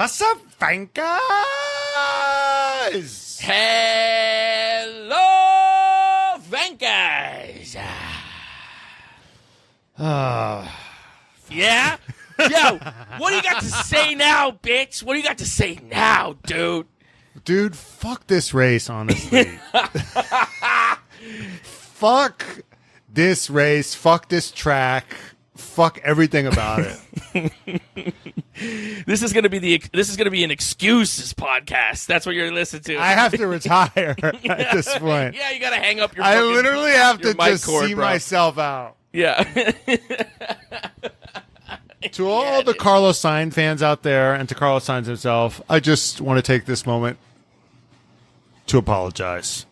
What's up, Vankers? Hello, Vankers. Yeah? Yo, what do you got to say now, bitch? What do you got to say now, dude? Dude, fuck this race, honestly. Fuck this race. Fuck this track. Fuck everything about it. This is gonna be an excuses podcast. That's what you're listening to. I have to retire at this point. Yeah, you gotta hang up your. I literally have to mic just cord, see bro. myself out. Yeah. To all the Carlos Sainz fans out there, and to Carlos Sainz himself, I just want to take this moment to apologize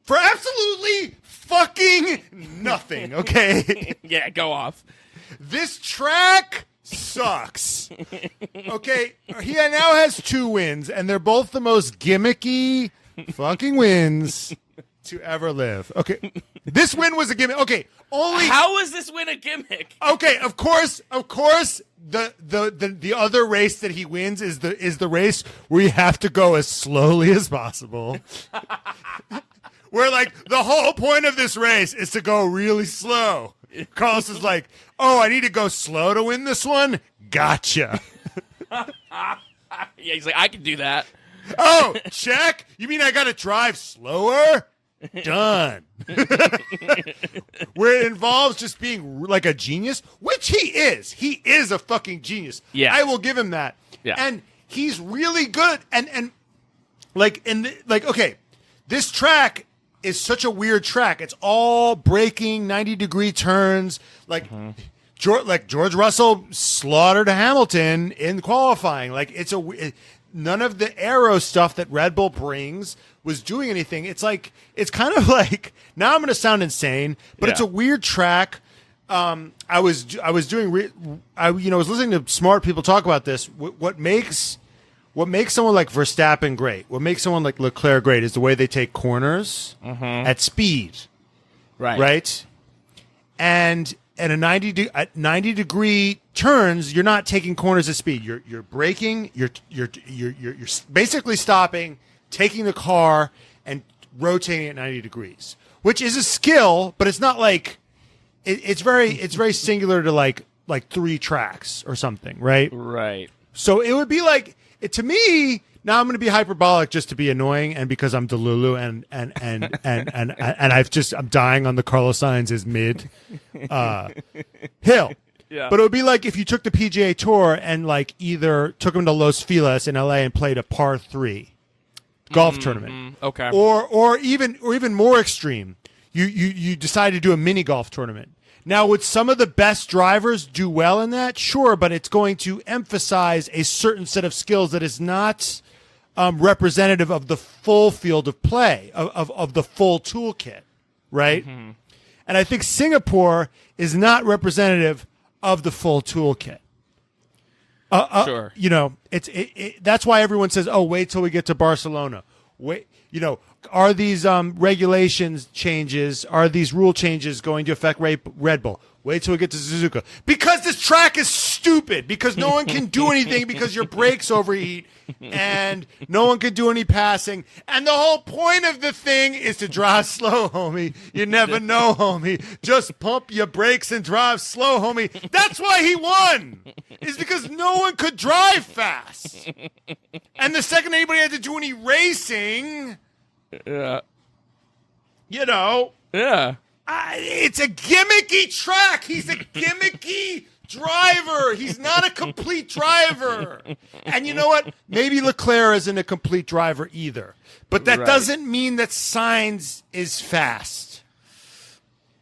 for absolutely fucking nothing. Okay. Yeah, go off. This track sucks. Okay, he now has 2 wins, and they're both the most gimmicky fucking wins to ever live. Okay, this win was a gimmick. Okay, only How is this win a gimmick? okay. Of course. The other race that he wins is the race where you have to go as slowly as possible. Where like the whole point of this race is to go really slow. Carlos is like, oh, I need to go slow to win this one? Gotcha. Yeah, he's like, I can do that. Oh, check? You mean I got to drive slower? Done. Where it involves just being like a genius, which he is. He is a fucking genius. Yeah. I will give him that. Yeah. And he's really good. And okay, this track is such a weird track. It's all braking, 90-degree turns. Like, George Russell slaughtered Hamilton in qualifying. Like, none of the aero stuff that Red Bull brings was doing anything. It's kind of like, now I'm going to sound insane, but it's a weird track. I was listening to smart people talk about this. What makes someone like Verstappen great, what makes someone like Leclerc great, is the way they take corners at speed. Right? And at 90 degree turns, you're not taking corners at speed. You're braking, you're basically stopping, taking the car and rotating at 90 degrees, which is a skill, but it's not like it's very singular to like 3 tracks or something, right? Right. So it would be like, to me, now I'm going to be hyperbolic just to be annoying, and because I'm Delulu and I'm dying on the Carlos Sainz's mid hill. Yeah. But it would be like if you took the PGA Tour and like either took him to Los Feliz in LA and played a par 3 golf tournament. Okay. Or even more extreme, you decide to do a mini golf tournament. Now, would some of the best drivers do well in that? Sure, but it's going to emphasize a certain set of skills that is not representative of the full field of play, of the full toolkit, right? Mm-hmm. And I think Singapore is not representative of the full toolkit. Sure. That's why everyone says, "Oh, wait till we get to Barcelona." Wait, are these regulations changes? Are these rule changes going to affect Red Bull? Wait till we get to Suzuka. Because this track is stupid. Because no one can do anything because your brakes overheat and no one can do any passing. And the whole point of the thing is to drive slow, homie. You never know, homie. Just pump your brakes and drive slow, homie. That's why he won. Is because no one could drive fast. And the second anybody had to do any racing, Yeah. Yeah. It's a gimmicky track. He's a gimmicky driver. He's not a complete driver. And you know what? Maybe Leclerc isn't a complete driver either. But that doesn't mean that Sainz is fast.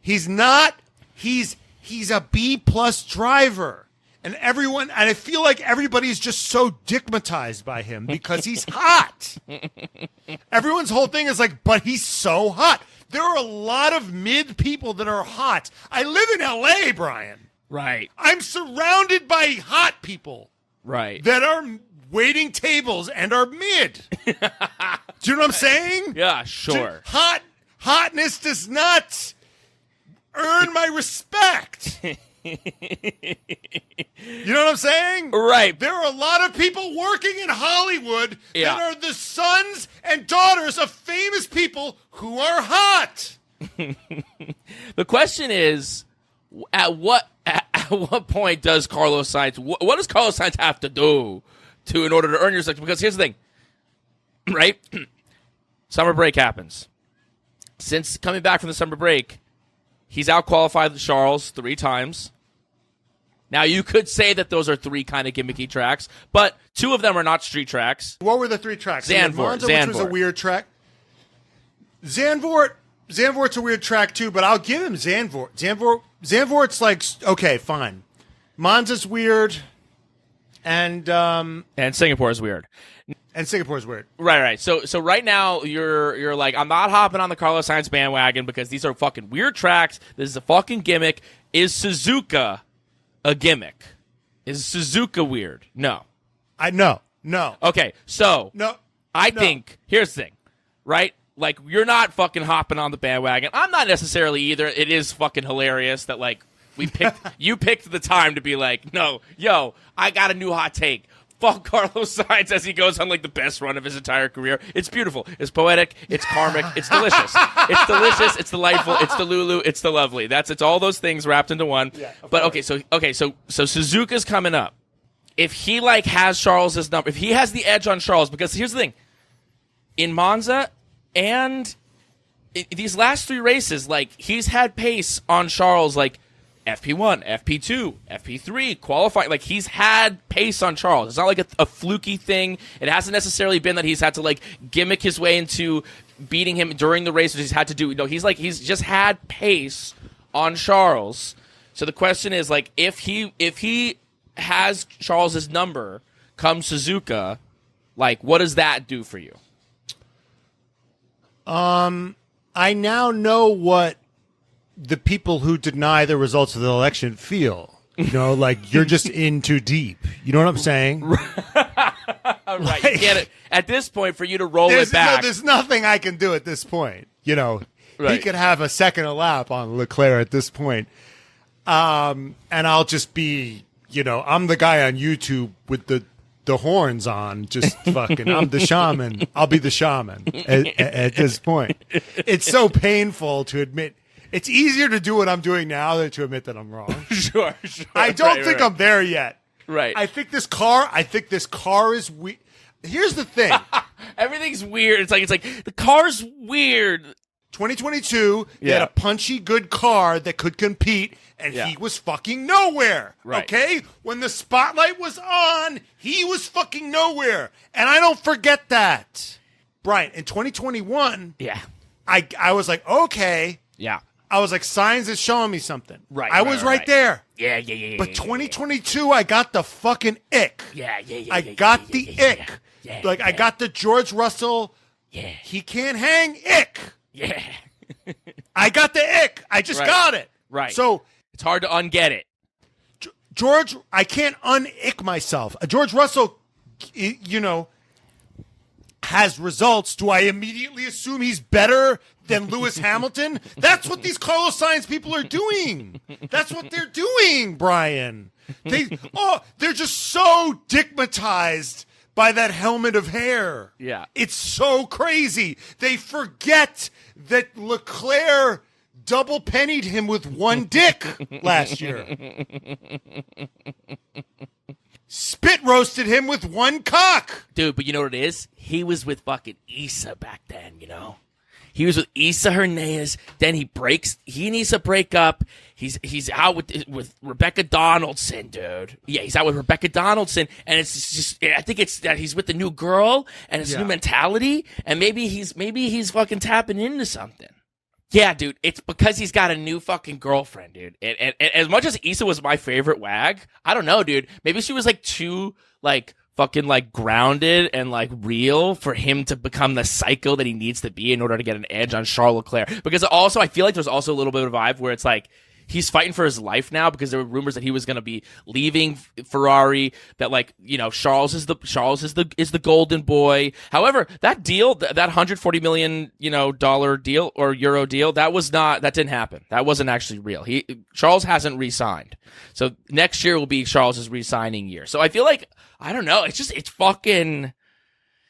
He's not. He's a B+ driver. And I feel like everybody's just so digmatized by him because he's hot. Everyone's whole thing is like, but he's so hot. There are a lot of mid people that are hot. I live in LA, Brian. Right. I'm surrounded by hot people. Right. That are waiting tables and are mid. Do you know what I'm saying? Yeah, sure. Hotness does not earn my respect. You know what I'm saying? Right. There are a lot of people working in Hollywood Yeah. that are the sons and daughters of famous people who are hot. The question is, at what point does Carlos Sainz? What does Carlos Sainz have to do in order to earn your section? Because here's the thing, right? Summer break happens. Since coming back from the summer break, he's out-qualified Charles 3 times. Now, you could say that those are 3 kind of gimmicky tracks, but 2 of them are not street tracks. What were the 3 tracks? Zandvoort, Monza, which was a weird track. Zandvoort's a weird track too, but I'll give him Zandvoort. Zandvoort's like, okay, fine. Monza's weird, and Singapore's weird. And Singapore's weird. Right. So right now you're like, I'm not hopping on the Carlos Sainz bandwagon because these are fucking weird tracks. This is a fucking gimmick. Is Suzuka a gimmick? Is Suzuka weird? No. No. Okay, so No. I think here's the thing, right? Like, you're not fucking hopping on the bandwagon. I'm not necessarily either. It is fucking hilarious that like you picked the time to be like, no, yo, I got a new hot take. Fuck Carlos Sainz as he goes on like the best run of his entire career. It's beautiful. It's poetic. It's karmic. It's delicious. It's delicious. It's delightful. It's the Lulu. It's the lovely. It's all those things wrapped into one. Yeah, but so Suzuka's coming up. If he like has Charles's number, if he has the edge on Charles, because here's the thing, in Monza and these last 3 races, like he's had pace on Charles, like FP1, FP2, FP3, qualifying. Like, he's had pace on Charles. It's not like a fluky thing. It hasn't necessarily been that he's had to, like, gimmick his way into beating him during the race, which he's had to do. No, he's just had pace on Charles. So the question is, like, if he has Charles's number come Suzuka, like, what does that do for you? I now know what the people who deny the results of the election feel. You know, like, you're just in too deep. You know what I'm saying? Right. Like, You get it. At this point, for you to roll it back. There's nothing I can do at this point. You know, Right. He could have a second lap on Leclerc at this point. And I'll just be, you know, I'm the guy on YouTube with the horns on, just fucking, I'm the shaman. I'll be the shaman at this point. It's so painful to admit. It's easier to do what I'm doing now than to admit that I'm wrong. Sure. I don't think I'm there yet. Right. I think this car is weird. Here's the thing. Everything's weird. It's like the car's weird. 2022, they Yeah. had a punchy, good car that could compete, and Yeah. he was fucking nowhere. Right. Okay? When the spotlight was on, he was fucking nowhere. And I don't forget that. Brian, in 2021, Yeah. I was like, okay. Yeah. I was like, Sainz is showing me something. Right, I right, was right, right right. there. Yeah. But 2022, I got the fucking ick. Yeah. I got the ick. Yeah, Like, I got the George Russell, Yeah. he can't hang ick. Yeah. I got the ick. I just Right. got it. Right. So, It's hard to unget it. George, I can't un-ick myself. George Russell, you know, has results. Do I immediately assume he's better than Lewis Hamilton? That's what these Carlos Sainz people are doing. That's what they're doing, Brian. They're just so digmatized by that helmet of hair. Yeah. It's so crazy. They forget that Leclerc double pennied him with one dick last year. Spit roasted him with one cock. Dude, but you know what it is? He was with fucking Issa back then, you know? He was with Issa Hernandez. Then he and Issa break up. He's out with Rebecca Donaldson, dude. Yeah, he's out with Rebecca Donaldson, and it's just, I think it's that he's with the new girl and his new mentality, and maybe he's fucking tapping into something. Yeah, dude, it's because he's got a new fucking girlfriend, dude. And as much as Issa was my favorite wag, I don't know, dude. Maybe she was like too like fucking like grounded and like real for him to become the psycho that he needs to be in order to get an edge on Charles Leclerc. Because also I feel like there's also a little bit of a vibe where it's like he's fighting for his life now because there were rumors that he was going to be leaving Ferrari. That Charles is the golden boy. However, that deal, that $140 million dollar deal or euro deal, that didn't happen. That wasn't actually real. Charles hasn't re-signed, so next year will be Charles's re-signing year. So I feel like I don't know. It's fucking.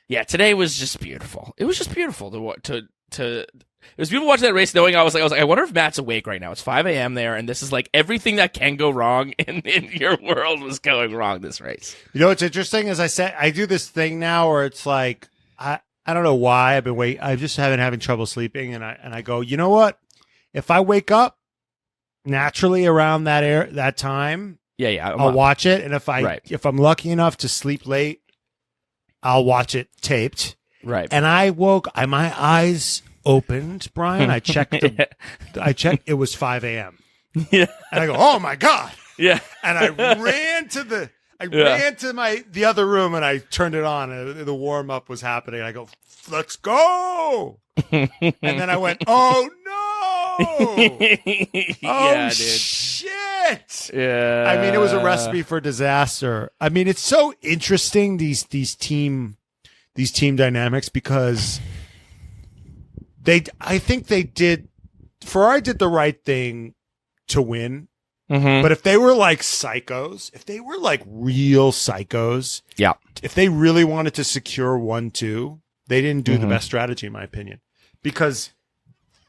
Yeah, today was just beautiful. It was just beautiful to it was beautiful watching that race, knowing I was like, I wonder if Matt's awake right now. It's 5 a.m. there, and this is like everything that can go wrong in your world was going wrong this race. You know what's interesting is I do this thing now where it's like I don't know why I just have been having trouble sleeping, and I go, you know what? If I wake up naturally around that time, I'll watch it, and if I'm lucky enough to sleep late, I'll watch it taped. Right. And my eyes opened, Brian. I checked it was 5 a.m. Yeah. And I go, oh my God. Yeah. And I ran to the other room and I turned it on and the warm up was happening. I go, let's go. And then I went, oh no. Yeah, dude. Shit. Yeah. I mean, it was a recipe for disaster. I mean, it's so interesting, these team dynamics, because I think Ferrari did the right thing to win. Mm-hmm. But if they were like psychos, if they were like real psychos, yeah, if they really wanted to secure 1-2, they didn't do the best strategy, in my opinion, because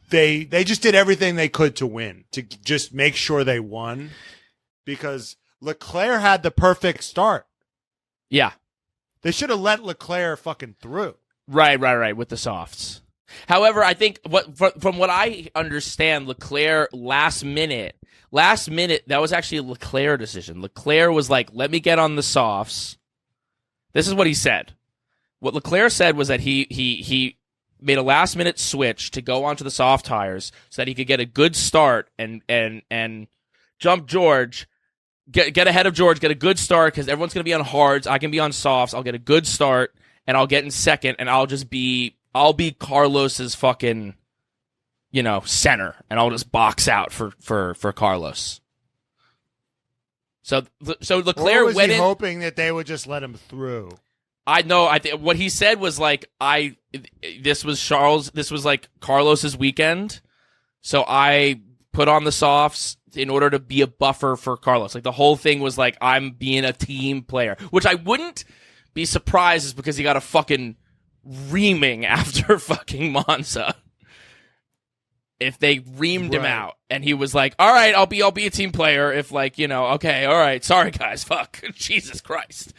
they just did everything they could to win, to just make sure they won, because Leclerc had the perfect start. Yeah. They should have let Leclerc fucking through. Right, with the softs. However, I think from what I understand, Leclerc last minute, that was actually a Leclerc decision. Leclerc was like, let me get on the softs. This is what he said. What Leclerc said was that he made a last minute switch to go onto the soft tires so that he could get a good start and jump George. Get ahead of George, get a good start, because everyone's going to be on hards. I can be on softs. I'll get a good start, and I'll get in second, and I'll be Carlos's fucking, center, and I'll just box out for Carlos. So Leclerc went in hoping that they would just let him through. I know. What he said was like, this was like Carlos's weekend, so I put on the softs in order to be a buffer for Carlos. Like, the whole thing was like, I'm being a team player, which I wouldn't be surprised is because he got a fucking reaming after fucking Monza. If they reamed him out and he was like, all right, I'll be a team player if okay, all right, sorry guys, fuck. Jesus Christ.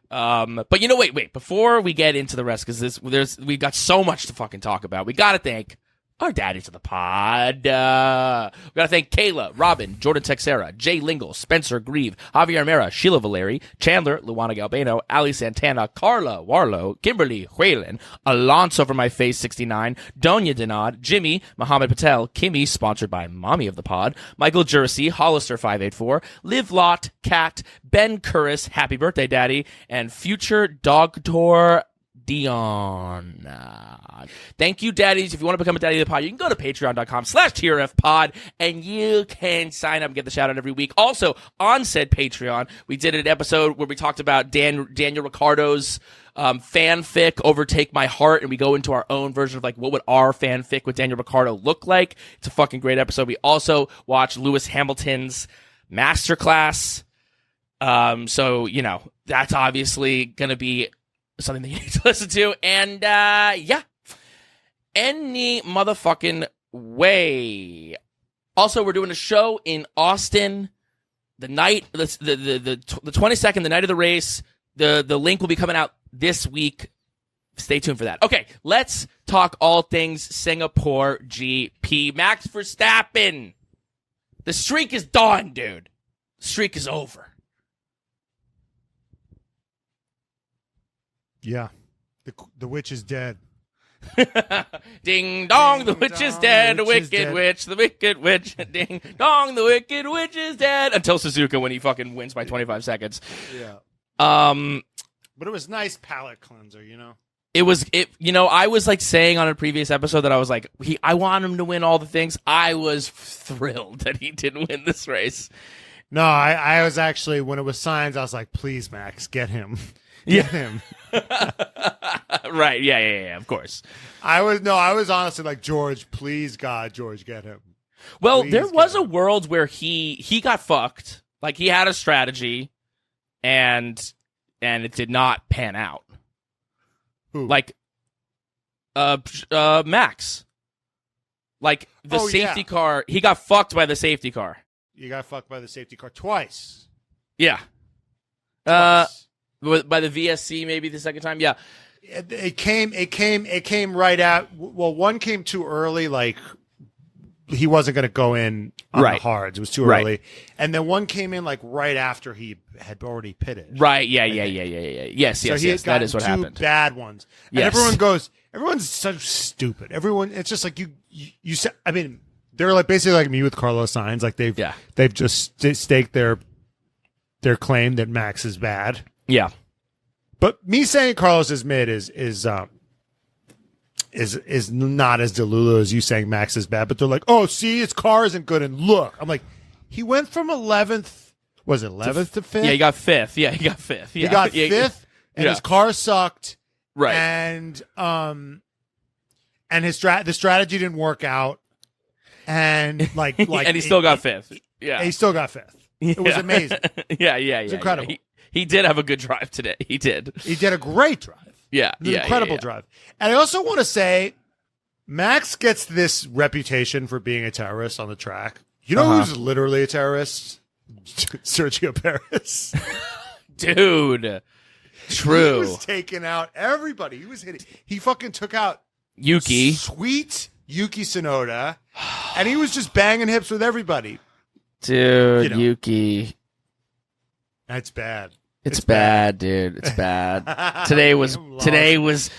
But wait, before we get into the rest, because we've got so much to fucking talk about. We got to thank our daddies of the pod. We got to thank Kayla, Robin, Jordan Texera, Jay Lingle, Spencer Grieve, Javier Mera, Sheila Valeri, Chandler, Luana Galbano, Ali Santana, Carla Warlow, Kimberly Whalen, Alonso from My Face 69, Donya Denad, Jimmy, Mohammed Patel, Kimmy, sponsored by Mommy of the Pod, Michael Jersey, Hollister 584, Liv Lott, Kat, Ben Curris, Happy Birthday Daddy, and future Dogtor Dion. Thank you, daddies. If you want to become a daddy of the pod, you can go to patreon.com/TRFpod and you can sign up and get the shout out every week. Also, on said Patreon, we did an episode where we talked about Daniel Ricciardo's fanfic, Overtake My Heart, and we go into our own version of like, what would our fanfic with Daniel Ricciardo look like? It's a fucking great episode. We also watched Lewis Hamilton's Masterclass. So, that's obviously going to be something that you need to listen to. And, any motherfucking way. Also, we're doing a show in Austin the 22nd, the night of the race. The link will be coming out this week. Stay tuned for that. Okay, let's talk all things Singapore GP. Max Verstappen. The streak is done, dude. The streak is over. Yeah. The witch is dead. Ding dong, the witch is dead. The wicked witch, the wicked witch. Ding dong, the wicked witch is dead. Until Suzuka when he fucking wins by 25 seconds. Yeah. But it was nice palate cleanser, It was I was like saying on a previous episode that I was like, I want him to win all the things. I was thrilled that he didn't win this race. No, I was actually, when it was Sainz, I was like, please, Max, get him. Get him. Right. Yeah, of course. I was honestly like, George, please, God, George, get him. Well, Please there was a him. world where he got fucked. Like, he had a strategy and it did not pan out. Who? Like, Max. Like, the safety car, he got fucked by the safety car. You got fucked by the safety car twice. Yeah. Twice. By the VSC maybe the second time. Yeah. It came right out. Well, one came too early, like he wasn't going to go in on the hards. It was too early. And then one came in like right after he had already pitted. Right. Yeah. Yes. So he had that is what two happened. Bad ones. And everyone's so stupid. Everyone, it's just like you said, I mean, they're like basically like me with Carlos Sainz. Like they've just staked their claim that Max is bad. Yeah. But me saying Carlos is mid is not as delulu as you saying Max is bad. But they're like, oh, see, his car isn't good. And look, I'm like, he went from 11th. Was it 11th to 5th? Yeah, he got 5th. Yeah, he got 5th. Yeah. He got 5th, and his car sucked. Right. And the strategy didn't work out. And and he still got 5th. Yeah, he still got 5th. It was amazing. Yeah. It's incredible. He did have a good drive today. He did. He did a great drive. Yeah. It was an incredible drive. And I also want to say, Max gets this reputation for being a terrorist on the track. You know who's literally a terrorist? Sergio Perez. Dude. True. He was taking out everybody. He was hitting. He fucking took out Yuki. Sweet Yuki Tsunoda. And he was just banging hips with everybody. Dude, Yuki. That's bad. It's bad, dude. It's bad.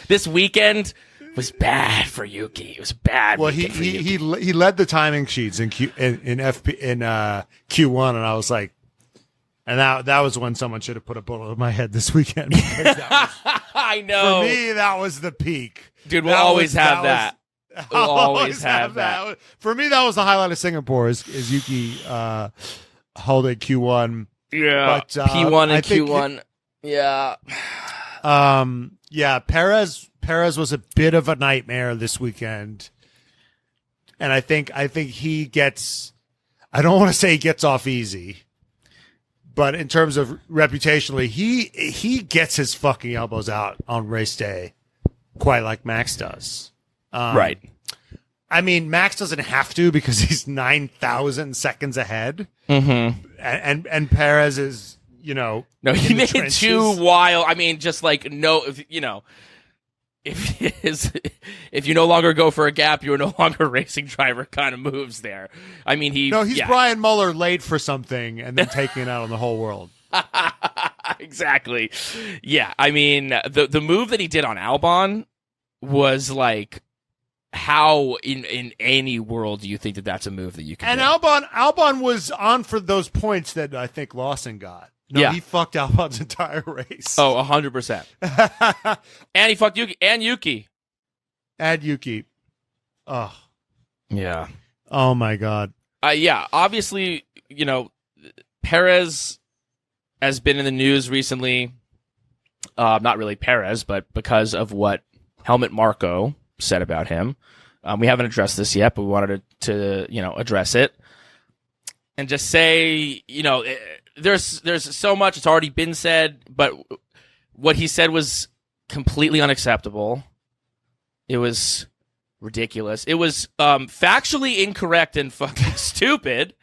This weekend was bad for Yuki. It was bad. Well, he led the timing sheets in Q1, and I was like, and that was when someone should have put a bullet in my head this weekend. I know. For me, that was the peak. Dude, we'll always have that. We'll always have that. For me, that was the highlight of Singapore is Yuki holding Q1. Yeah, but, P1 and Q1. Perez was a bit of a nightmare this weekend, and I think he gets. I don't want to say he gets off easy, but in terms of reputationally, he gets his fucking elbows out on race day, quite like Max does. Right. I mean, Max doesn't have to because he's 9,000 seconds ahead. Mm-hmm. And Perez is, no, he made it too wild. I mean, just like, no, if you no longer go for a gap, you're no longer a racing driver kind of moves there. I mean, he's Brian Mueller late for something and then taking it out on the whole world. Exactly. Yeah. I mean, the move that he did on Albon was like, how in any world do you think that that's a move that you can do? And Albon was on for those points that I think Lawson got. No, he fucked Albon's entire race. Oh, 100%. And he fucked Yuki. And Yuki. Oh. Yeah. Oh, my God. Yeah, obviously, Perez has been in the news recently. Not really Perez, but because of what Helmut Marko said about him. We haven't addressed this yet, but we wanted to address it and just say, there's so much it's already been said, but what he said was completely unacceptable. It was ridiculous. It was factually incorrect and fucking stupid,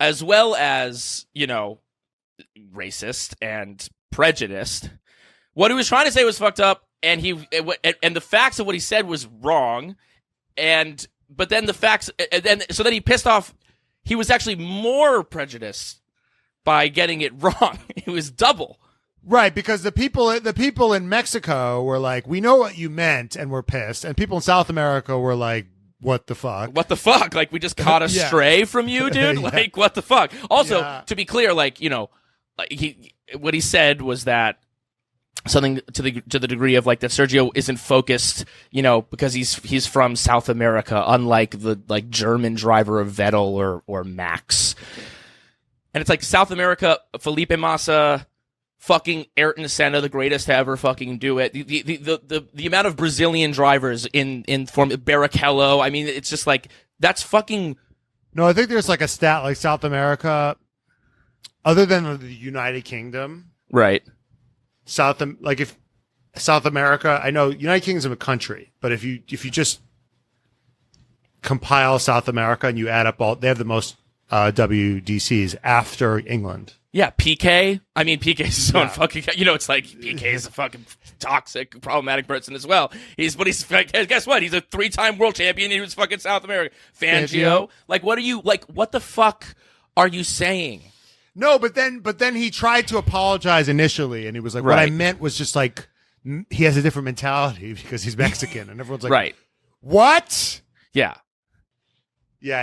as well as, racist and prejudiced. What he was trying to say was fucked up. And the facts of what he said was wrong, but then the facts, so then he pissed off. He was actually more prejudiced by getting it wrong. It was double. Right, because the people in Mexico were like, "We know what you meant," and we're pissed. And people in South America were like, "What the fuck? What the fuck? Like, we just caught a stray from you, dude. Like, what the fuck?" Also, to be clear, what he said was that. something to the degree of like that Sergio isn't focused, because he's from South America, unlike the like German driver of Vettel or Max. And it's like South America, Felipe Massa, fucking Ayrton Senna, the greatest to ever fucking do it. The amount of Brazilian drivers in form, Barrichello. I mean, it's just like that's fucking. No, I think there's like a stat like South America, other than the United Kingdom, right? If South America, I know United Kingdom's a country, but if you just compile South America and you add up they have the most WDCs after England. Yeah, PK. I mean, PK is his own fucking. It's like PK is a fucking toxic, problematic person as well. Guess what? He's a 3-time world champion. He was fucking South America. Fangio. Like, what the fuck are you saying? No, but then he tried to apologize initially, and he was like, "What I meant was just like he has a different mentality because he's Mexican," and everyone's like, "Right, what?" Yeah,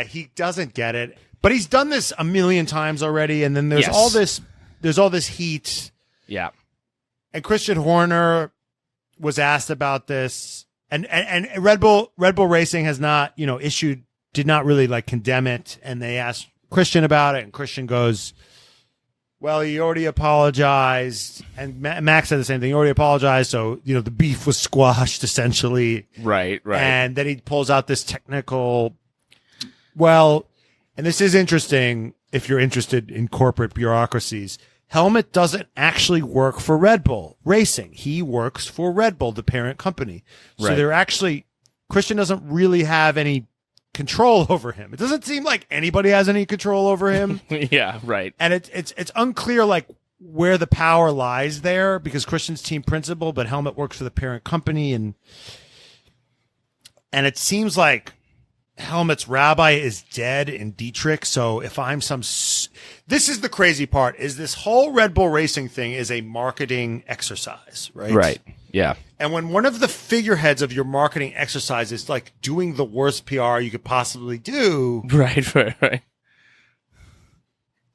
he doesn't get it. But he's done this a million times already, and then there's all this heat. Yeah. And Christian Horner was asked about this, and Red Bull Racing has not, did not really like condemn it, and they asked Christian about it, and Christian goes, well, he already apologized, and Max said the same thing. He already apologized, so the beef was squashed essentially. Right. And then he pulls out this technical, well. And this is interesting if you're interested in corporate bureaucracies. Helmut doesn't actually work for Red Bull Racing. He works for Red Bull, the parent company. So Christian doesn't really have any control over him. It doesn't seem like anybody has any control over him. Yeah, right. And it's unclear like where the power lies there because Christian's team principal, but Helmut works for the parent company, and it seems like Helmut's rabbi is dead in Dietrich. So if I'm this is the crazy part, is this whole Red Bull Racing thing is a marketing exercise, right? Right. Yeah. And when one of the figureheads of your marketing exercise is like doing the worst PR you could possibly do. Right.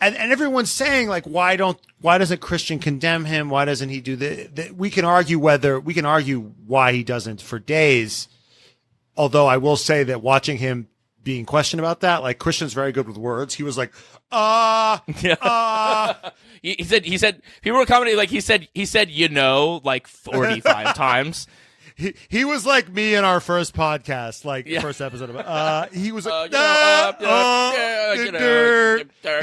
And everyone's saying like, why doesn't Christian condemn him? Why doesn't he do we can argue why he doesn't for days. Although I will say that watching him being questioned about that, like Christian's very good with words. He was like, He said, people were commenting like he said, like 45 times. He was like me in our first podcast, first episode of he was like,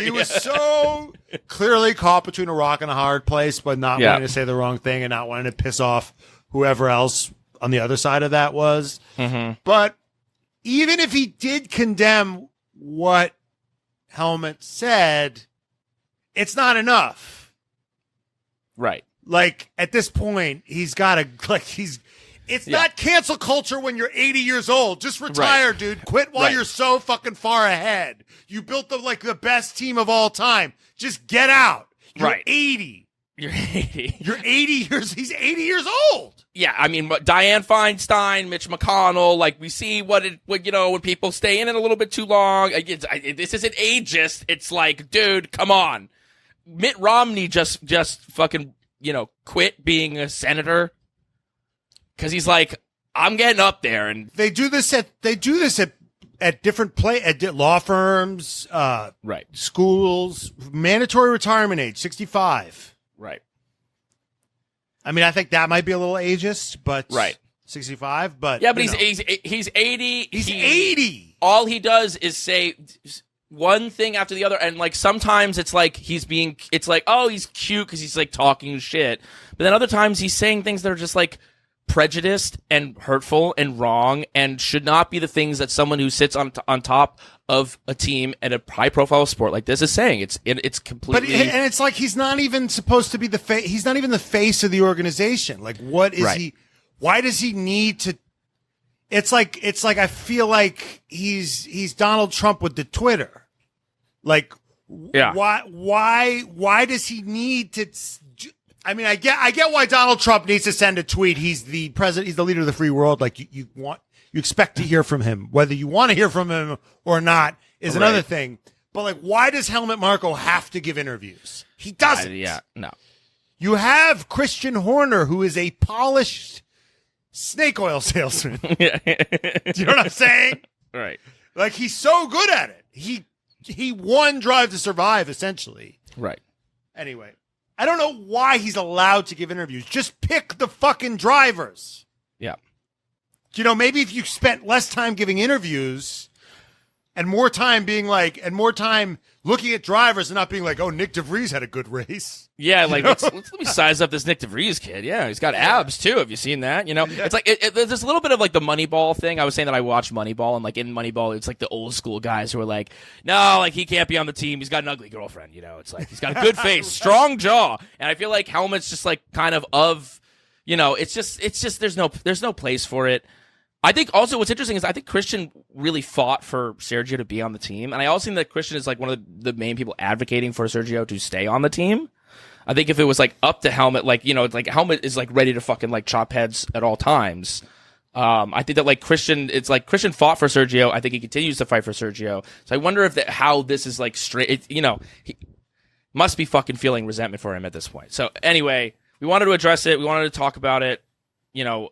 he was so clearly caught between a rock and a hard place, but not wanting to say the wrong thing and not wanting to piss off whoever else on the other side of that was. Mm-hmm. But even if he did condemn what Helmut said, it's not enough. Right. Like at this point, he's got to it's not cancel culture when you're 80 years old. Just retire, dude. Quit while you're so fucking far ahead. You built the best team of all time. Just get out. You're 80. You're 80. You're 80 years. He's 80 years old. Yeah, I mean, Dianne Feinstein, Mitch McConnell, like we see when people stay in it a little bit too long. This isn't ageist. It's like, dude, come on. Mitt Romney just fucking, quit being a senator because he's like, I'm getting up there, and they do this at different at law firms, schools, mandatory retirement age, 65. Right. I mean, I think that might be a little ageist, but 65. But yeah, but he's 80. He's 80. All he does is say one thing after the other, and like sometimes it's like it's like, oh, he's cute because he's like talking shit, but then other times he's saying things that are just like prejudiced and hurtful and wrong and should not be the things that someone who sits on top of a team at a high-profile sport like this is saying. It's completely. And it's like he's not even supposed to be the face. He's not even the face of the organization. Like, what is he? Why does he need to? It's like I feel like he's Donald Trump with the Twitter. Like, why does he need to? I mean, I get why Donald Trump needs to send a tweet. He's the president. He's the leader of the free world. Like you expect to hear from him. Whether you want to hear from him or not is another thing. But like, why does Helmut Marko have to give interviews? He doesn't. No. You have Christian Horner, who is a polished snake oil salesman. Do you know what I'm saying? Right. Like, he's so good at it. He won Drive to Survive, essentially. Right. Anyway, I don't know why he's allowed to give interviews. Just pick the fucking drivers. Yeah. You know, maybe if you spent less time giving interviews and more time looking at drivers and not being like, oh, Nick DeVries had a good race. Yeah, like, let me size up this Nick DeVries kid. Yeah, he's got abs, too. Have you seen that? You know, it's like, there's a little bit of, like, the Moneyball thing. I was saying that I watched Moneyball, and, like, in Moneyball, it's, like, the old school guys who are like, no, like, he can't be on the team. He's got an ugly girlfriend, you know? It's like, he's got a good face, strong jaw. And I feel like Helmet's just, like, kind of, you know, it's just, there's no place for it. I think also what's interesting is I think Christian really fought for Sergio to be on the team. And I also think that Christian is like one of the main people advocating for Sergio to stay on the team. I think if it was like up to Helmet, like, you know, it's like Helmet is like ready to fucking like chop heads at all times. I think that like Christian fought for Sergio. I think he continues to fight for Sergio. So I wonder if how this is like straight, you know, he must be fucking feeling resentment for him at this point. So anyway, we wanted to address it. We wanted to talk about it. You know,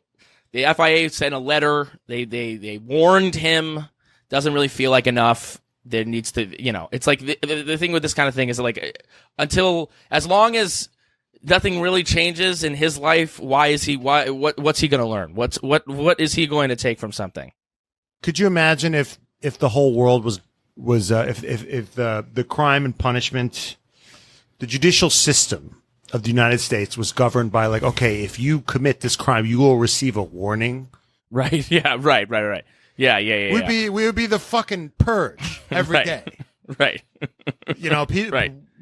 the FIA sent a letter. They warned him. Doesn't really feel like enough. There needs to, you know, it's like the thing with this kind of thing is like as long as nothing really changes in his life, what's he going to learn? What is he going to take from something? Could you imagine if the whole world was if the crime and punishment, the judicial system of the United States was governed by like, okay, if you commit this crime, you will receive a warning. Right. Yeah. Right. Yeah. We would be the fucking purge every day. Right. You know,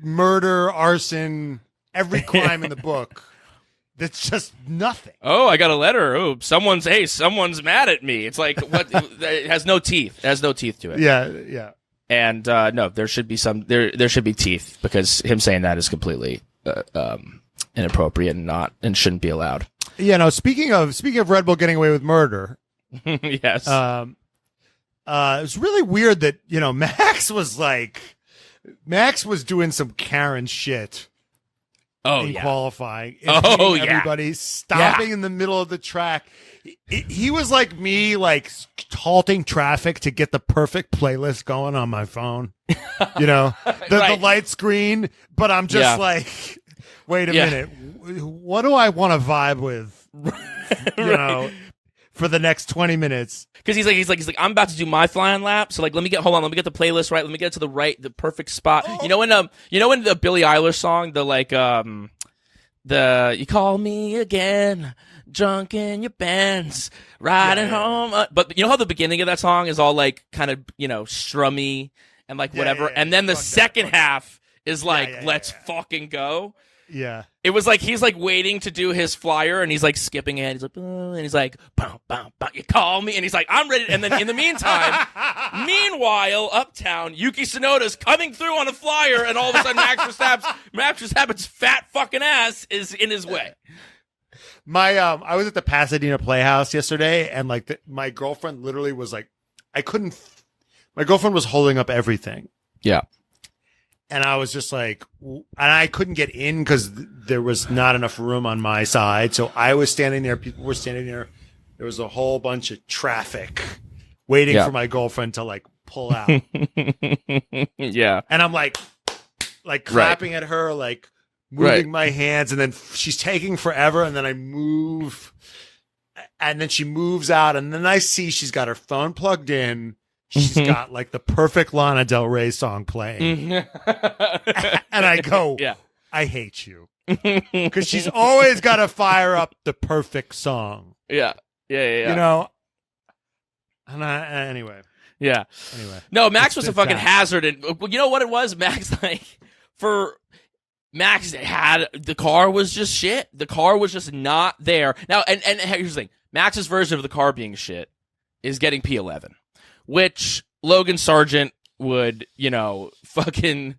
murder, arson, every crime in the book. That's just nothing. Oh, I got a letter. Oh, someone's mad at me. It's like what? It has no teeth. It has no teeth to it. Yeah. And no, there should be there should be teeth because him saying that is completely inappropriate and shouldn't be allowed. Yeah. No. Speaking of Red Bull getting away with murder. Yes. It was really weird that, you know, Max was doing some Karen shit. In qualifying. Everybody stopping in the middle of the track. He was like me, like halting traffic to get the perfect playlist going on my phone. You know, the light screen, but I'm just like, wait a minute. What do I want to vibe with? You know, for the next 20 minutes. Because he's like, I'm about to do my flying lap. So like, let me get the playlist right. Let me get it to the perfect spot. Oh. You know when the Billie Eilish song, you call me again, drunk in your Benz, riding home. But you know how the beginning of that song is all like kind of, you know, strummy and like whatever. And then the second half is like, let's fucking go. Yeah. It was like he's like waiting to do his flyer and he's like skipping ahead. He's like, and he's like, bow, bow, bow, you call me. And he's like, I'm ready. And then in the meantime, uptown, Yuki Tsunoda's coming through on a flyer and all of a sudden Max Verstappen's fat fucking ass is in his way. I was at the Pasadena Playhouse yesterday and like my girlfriend literally was like, my girlfriend was holding up everything. Yeah. And I was just like, and I couldn't get in because there was not enough room on my side. So I was standing there. People were standing there. There was a whole bunch of traffic waiting for my girlfriend to like pull out. Yeah. And I'm like clapping at her, like moving my hands. And then she's taking forever. And then I move. And then she moves out. And then I see she's got her phone plugged in. She's got like the perfect Lana Del Rey song playing. And I go, I hate you. Because she's always got to fire up the perfect song. Yeah. You know? And anyway. Yeah. Anyway. No, Max was a fucking hazard. And you know what it was? Max had, the car was just shit. The car was just not there. Now, and here's the thing. Max's version of the car being shit is getting P11. Which Logan Sargent would, you know, fucking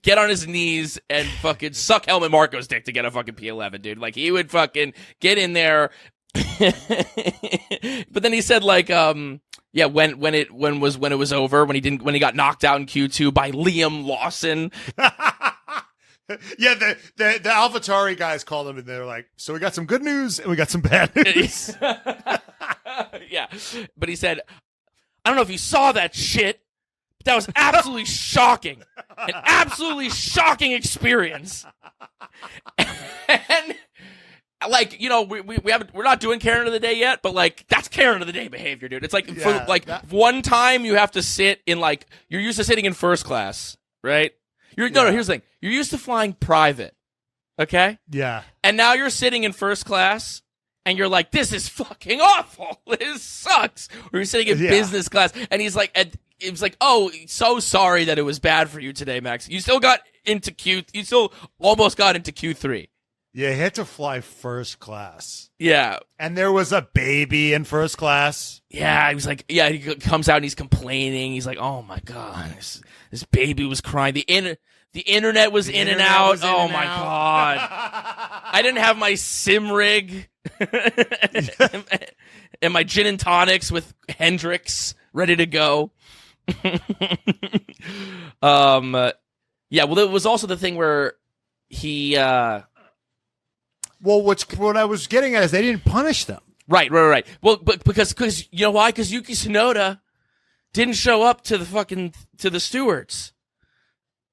get on his knees and fucking suck Helmut Marko's dick to get a fucking P11, dude. Like, he would fucking get in there. But then he said, like, when it was over, when he got knocked out in Q2 by Liam Lawson. Yeah, the AlphaTauri guys called him and they're like, so we got some good news and we got some bad news. Yeah. But he said, I don't know if you saw that shit, but that was absolutely shocking. An absolutely shocking experience. And like, you know, we're not doing Karen of the Day yet, but like that's Karen of the Day behavior, dude. It's like one time you have to sit in like you're used to sitting in first class, right? No, here's the thing. You're used to flying private. Okay? Yeah. And now you're sitting in first class and you're like, this is fucking awful. This sucks. Or you're sitting in business class and he's like, it was like, oh, so sorry that it was bad for you today, Max. You still almost got into Q3. Yeah, he had to fly first class. Yeah. And there was a baby in first class. Yeah, he was like, yeah, he comes out and he's complaining. He's like, oh my God, this baby was crying. The internet was in and out. Oh my God. I didn't have my sim rig and my gin and tonics with Hendrix ready to go. Yeah, well, it was also the thing where he, well, what I was getting at is they didn't punish them. Right. Well, but because you know why? Because Yuki Tsunoda didn't show up to the stewards.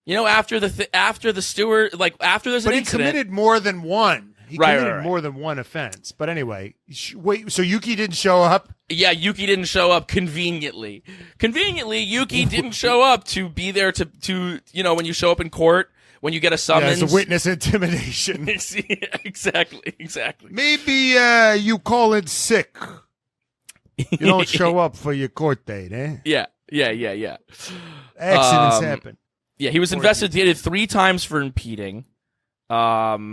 You know, after the steward, like after there's an incident. But he committed more than one. He committed right. more than one offense. But anyway, wait, so Yuki didn't show up? Yeah, Yuki didn't show up conveniently. Yuki didn't show up to be there to you know, when you show up in court, when you get a summons. Yeah, it's a witness intimidation. Exactly. Maybe you call it sick. You don't show up for your court date, eh? Yeah. Accidents happen. Yeah, he was investigated 3 times for impeding. Yeah,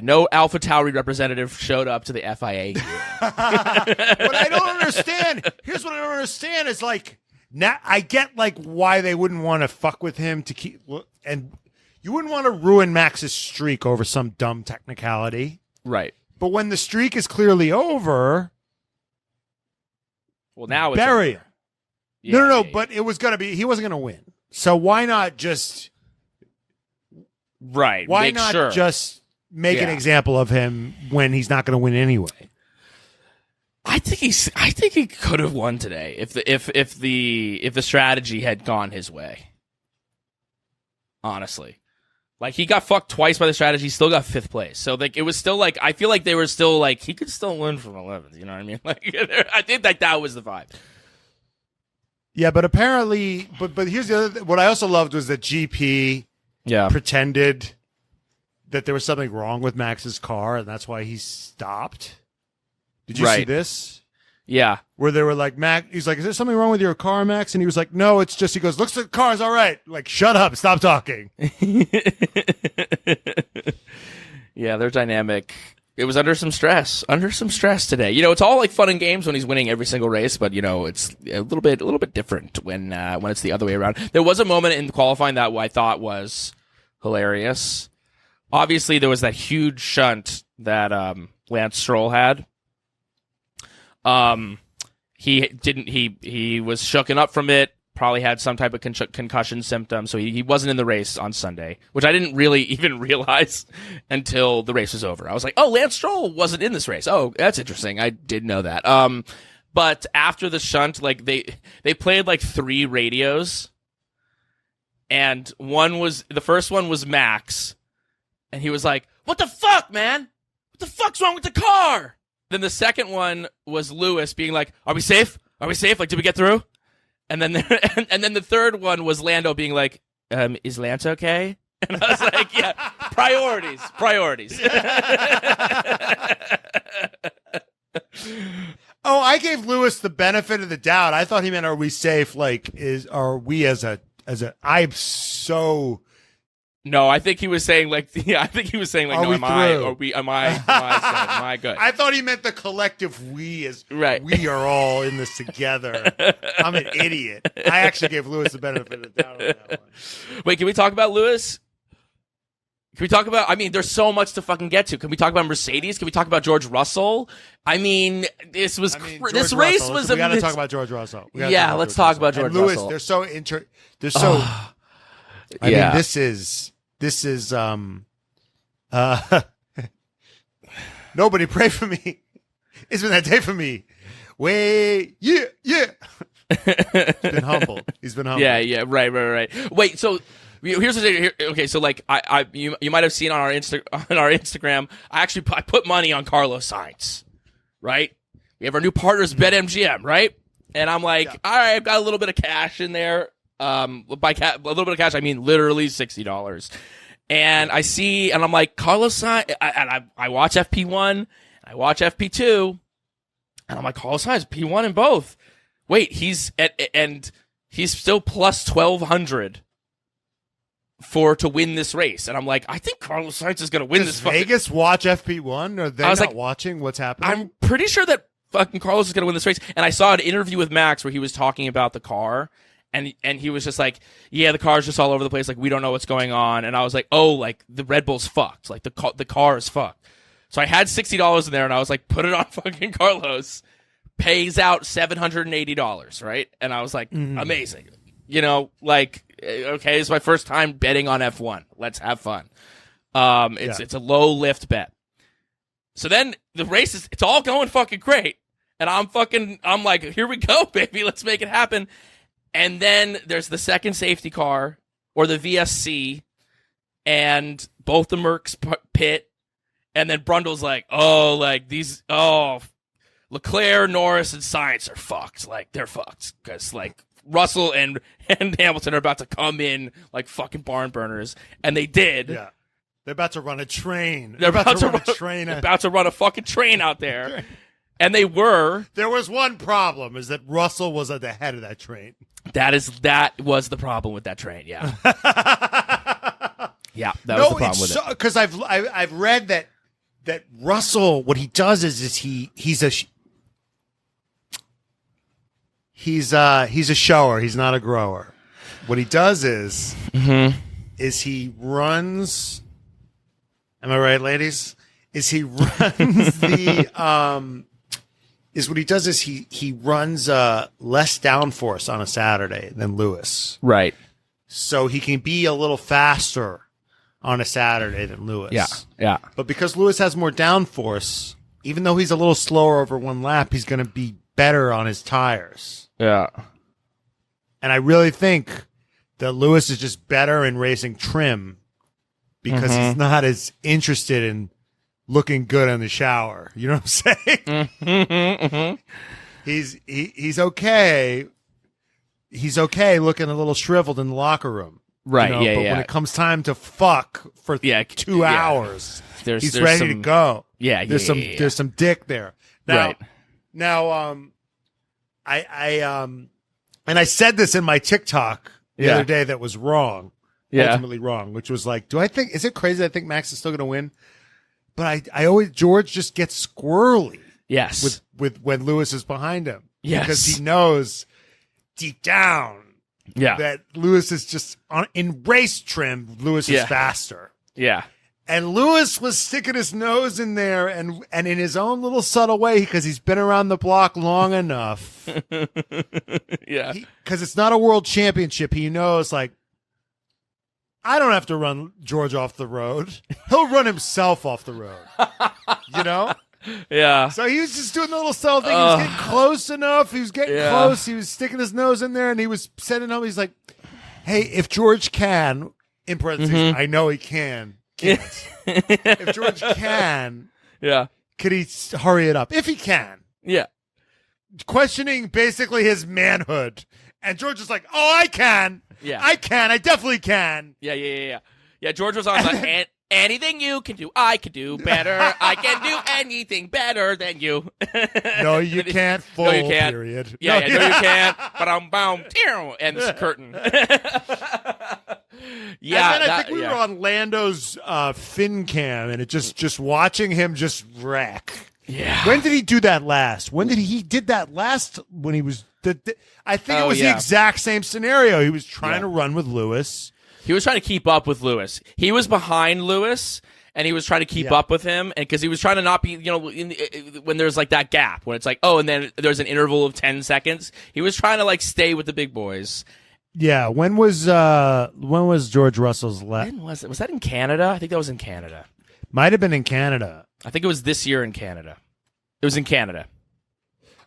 no AlphaTauri representative showed up to the FIA. What I don't understand, here's what I don't understand is like, now I get like why they wouldn't want to fuck with him to keep, and you wouldn't want to ruin Max's streak over some dumb technicality. Right. But when the streak is clearly over, well, now it's bury him. Yeah, No, but it was going to be, he wasn't going to win. So why not just, right? Why not just make an example of him when he's not going to win anyway? I think he could have won today if the strategy had gone his way. Honestly, like he got fucked twice by the strategy, still got 5th place. So like it was still like I feel like they were still like he could still win from 11th. You know what I mean? Like I think like that was the vibe. Yeah, but apparently, but here's the other. What I also loved was that GP pretended that there was something wrong with Max's car, and that's why he stopped. Did you see this? Yeah. Where they were like, Max, he's like, is there something wrong with your car, Max? And he was like, no, it's just, he goes, looks like the car's all right. Like, shut up, stop talking. Yeah, they're dynamic. It was under some stress today. You know, it's all like fun and games when he's winning every single race, but you know, it's a little bit different when it's the other way around. There was a moment in qualifying that I thought was hilarious. Obviously, there was that huge shunt that Lance Stroll had. He was shooken up from it, probably had some type of concussion symptom, so he wasn't in the race on Sunday, which I didn't really even realize until the race was over. I was like, oh, Lance Stroll wasn't in this race. Oh, that's interesting. I did know that. But after the shunt, like they played like 3 radios, and the first one was Max, and he was like, what the fuck, man? What the fuck's wrong with the car? Then the second one was Lewis being like, "Are we safe? Are we safe? Like, did we get through?" And then the third one was Lando being like, "Is Lance okay?" And I was like, "Yeah, priorities." Oh, I gave Lewis the benefit of the doubt. I thought he meant, "Are we safe?" Like, are we as a? I'm so. No, I think he was saying like, yeah, I think he was saying like, no, am I good? I thought he meant the collective we as right. We are all in this together. I'm an idiot. I actually gave Lewis the benefit of the doubt on that one. Wait, can we talk about Lewis? Can we talk about, I mean, there's so much to fucking get to. Can we talk about Mercedes? Can we talk about George Russell? I mean, this race was we got to talk about George Russell. Yeah, let's talk about George Lewis, Russell. I mean, this this is nobody pray for me. It's been that day for me. Yeah. He's been humble. Yeah. Right. Wait, so here's the thing. Okay, so like you might have seen on our Instagram, I put money on Carlos Sainz, right? We have our new partners, BetMGM, right? And I'm like, all right, I've got a little bit of cash in there. A little bit of cash, I mean literally $60. And I see, and I'm like, Carlos Sainz, I watch FP1, I watch FP2, and I'm like, Carlos Sainz, P1 in both. Wait, he's still plus 1,200 to win this race, and I'm like, I think Carlos Sainz is going to win this. Vegas watch FP1? Are they not watching what's happening? I'm pretty sure that fucking Carlos is going to win this race. And I saw an interview with Max where he was talking about the car, and he was just like, yeah, the car's just all over the place. Like, we don't know what's going on. And I was like, oh, like the Red Bull's fucked. Like the car is fucked. So I had $60 in there, and I was like, put it on fucking Carlos. Pays out $780, right? And I was like, amazing. You know, like, okay, it's my first time betting on F1. Let's have fun. It's a low lift bet. So then the race it's all going fucking great. And I'm like, here we go, baby. Let's make it happen. And then there's the second safety car, or the VSC, and both the Mercs pit. And then Brundle's like, Leclerc, Norris, and Sainz are fucked. Like, they're fucked. Because, like, Russell and Hamilton are about to come in like fucking barn burners. And they did. Yeah. They're about to run a train. They're about to run a train. They're about to run a fucking train out there. And they were. There was one problem, is that Russell was at the head of that train. That was the problem with that train, yeah. Yeah, that was the problem with it. Because I've read that Russell, what he does is he's a shower. He's not a grower. What he does is he runs. Am I right, ladies? He runs less downforce on a Saturday than Lewis. Right. So he can be a little faster on a Saturday than Lewis. Yeah. But because Lewis has more downforce, even though he's a little slower over one lap, he's going to be better on his tires. Yeah. And I really think that Lewis is just better in racing trim because he's not as interested in looking good in the shower. You know what I'm saying? He's okay. He's okay looking a little shriveled in the locker room. Right, you know, but when it comes time to fuck for 2 hours, he's ready to go. Yeah, there's some dick there. Now, I said this in my TikTok the other day that was wrong, ultimately wrong, which was like, is it crazy that I think Max is still going to win? But George just gets squirrely. Yes. With when Lewis is behind him. Yes. Because he knows deep down that Lewis is just in race trim, Lewis is faster. Yeah. And Lewis was sticking his nose in there and in his own little subtle way, because he's been around the block long enough. Yeah. Because it's not a world championship. He knows, like, I don't have to run George off the road. He'll run himself off the road. You know? Yeah. So he was just doing the little subtle thing. He was getting close enough. He was getting close. He was sticking his nose in there, and he was sending him. He's like, hey, if George can, in parentheses, I know he can. If George can, could he hurry it up? If he can. Yeah. Questioning basically his manhood. And George is like, oh, I can. Yeah. I can. I definitely can. Yeah. George was on the anything you can do, I can do better. I can do anything better than you. No, you can't. Full no, you can't. Period. Yeah, no, you can't. But I'm bound. And the curtain. Yeah. And then I think we were on Lando's fin cam, and it just watching him just wreck. Yeah. When did he do that last? When did he did that last? When he was I think it was the exact same scenario. He was trying to run with Lewis. He was trying to keep up with Lewis. He was behind Lewis, and he was trying to keep up with him, and because he was trying to not be, when there's like that gap, when it's like, oh, and then there's an interval of 10 seconds. He was trying to like stay with the big boys, Yeah, when was George Russell's last? When was it? Was that in Canada? I think that was in Canada. Might have been in Canada. I think it was this year in Canada. It was in Canada.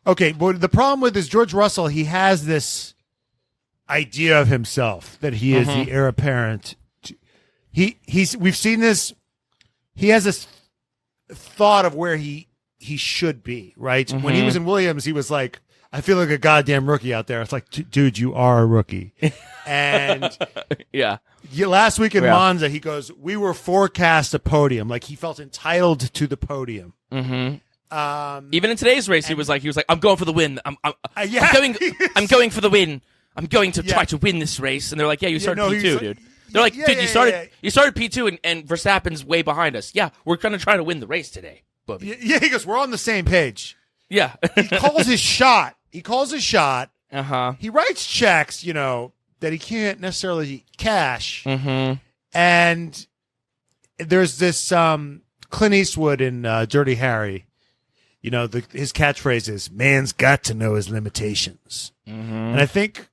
Okay, but the problem with is George Russell, he has this idea of himself that he is the heir apparent. We've seen this. He has this thought of where he should be, right? When he was in Williams, he was like, I feel like a goddamn rookie out there. It's like, dude, you are a rookie. And last week in Monza, he goes, we were forecast a podium. Like he felt entitled to the podium. Even in today's race, he was like, I'm going for the win. I'm going for the win. I'm going to try to win this race. And they're like, yeah, you started P2, dude. They're like, dude, you started P2 and Verstappen's way behind us. Yeah, we're going to try to win the race today, Bubby. Yeah, he goes, we're on the same page. Yeah. He calls his shot. Uh-huh. He writes checks, that he can't necessarily cash. And there's this Clint Eastwood in Dirty Harry. His catchphrase is, man's got to know his limitations. And I think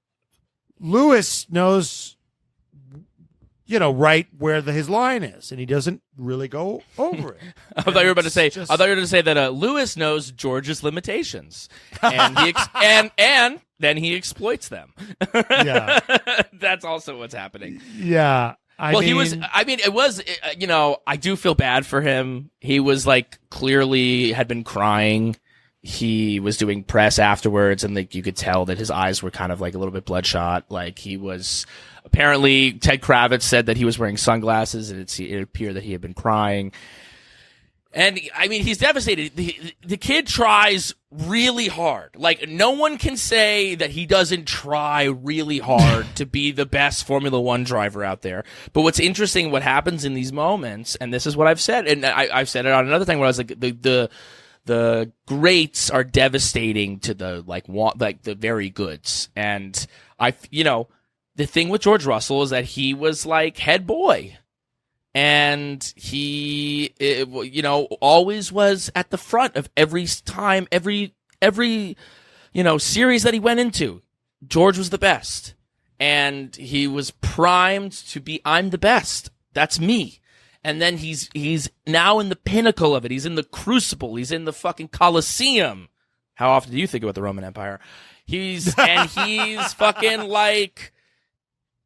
Lewis knows, right where his line is, and he doesn't really go over it. I thought you were about to say that Lewis knows George's limitations, and and then he exploits them. Yeah, that's also what's happening. Yeah. I do feel bad for him. He was clearly had been crying. He was doing press afterwards, and you could tell that his eyes were kind of a little bit bloodshot. He was apparently, Ted Kravitz said that he was wearing sunglasses, and it appeared that he had been crying. And he's devastated. The kid tries really hard. No one can say that he doesn't try really hard to be the best Formula One driver out there. But what's interesting, what happens in these moments, and this is what I've said, and I've said it on another thing where I was like, the greats are devastating to the very goods. And the thing with George Russell is that he was head boy. And he, always was at the front of every time, every series that he went into. George was the best. And he was primed to be, I'm the best. That's me. And then he's now in the pinnacle of it. He's in the crucible. He's in the fucking Colosseum. How often do you think about the Roman Empire? He's fucking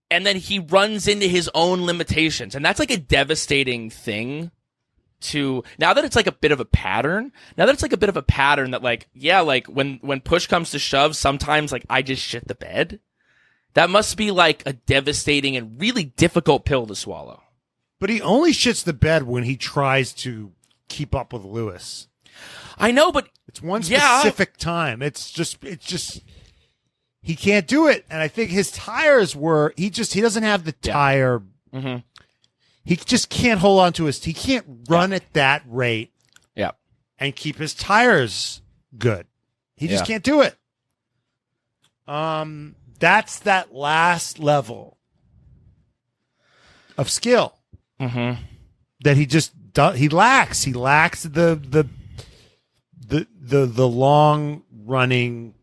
and then he runs into his own limitations. And that's a devastating thing now that it's a bit of a pattern. Now that it's a bit of a pattern that when push comes to shove, sometimes I just shit the bed. That must be a devastating and really difficult pill to swallow. But he only shits the bed when he tries to keep up with Lewis. I know, but it's one specific time. It's just he can't do it. And I think his tires he doesn't have the tire. Mm-hmm. He just can't hold on to he can't run at that rate. Yeah. And keep his tires good. He just can't do it. That's that last level of skill. Mm-hmm. That he lacks. He lacks the long running,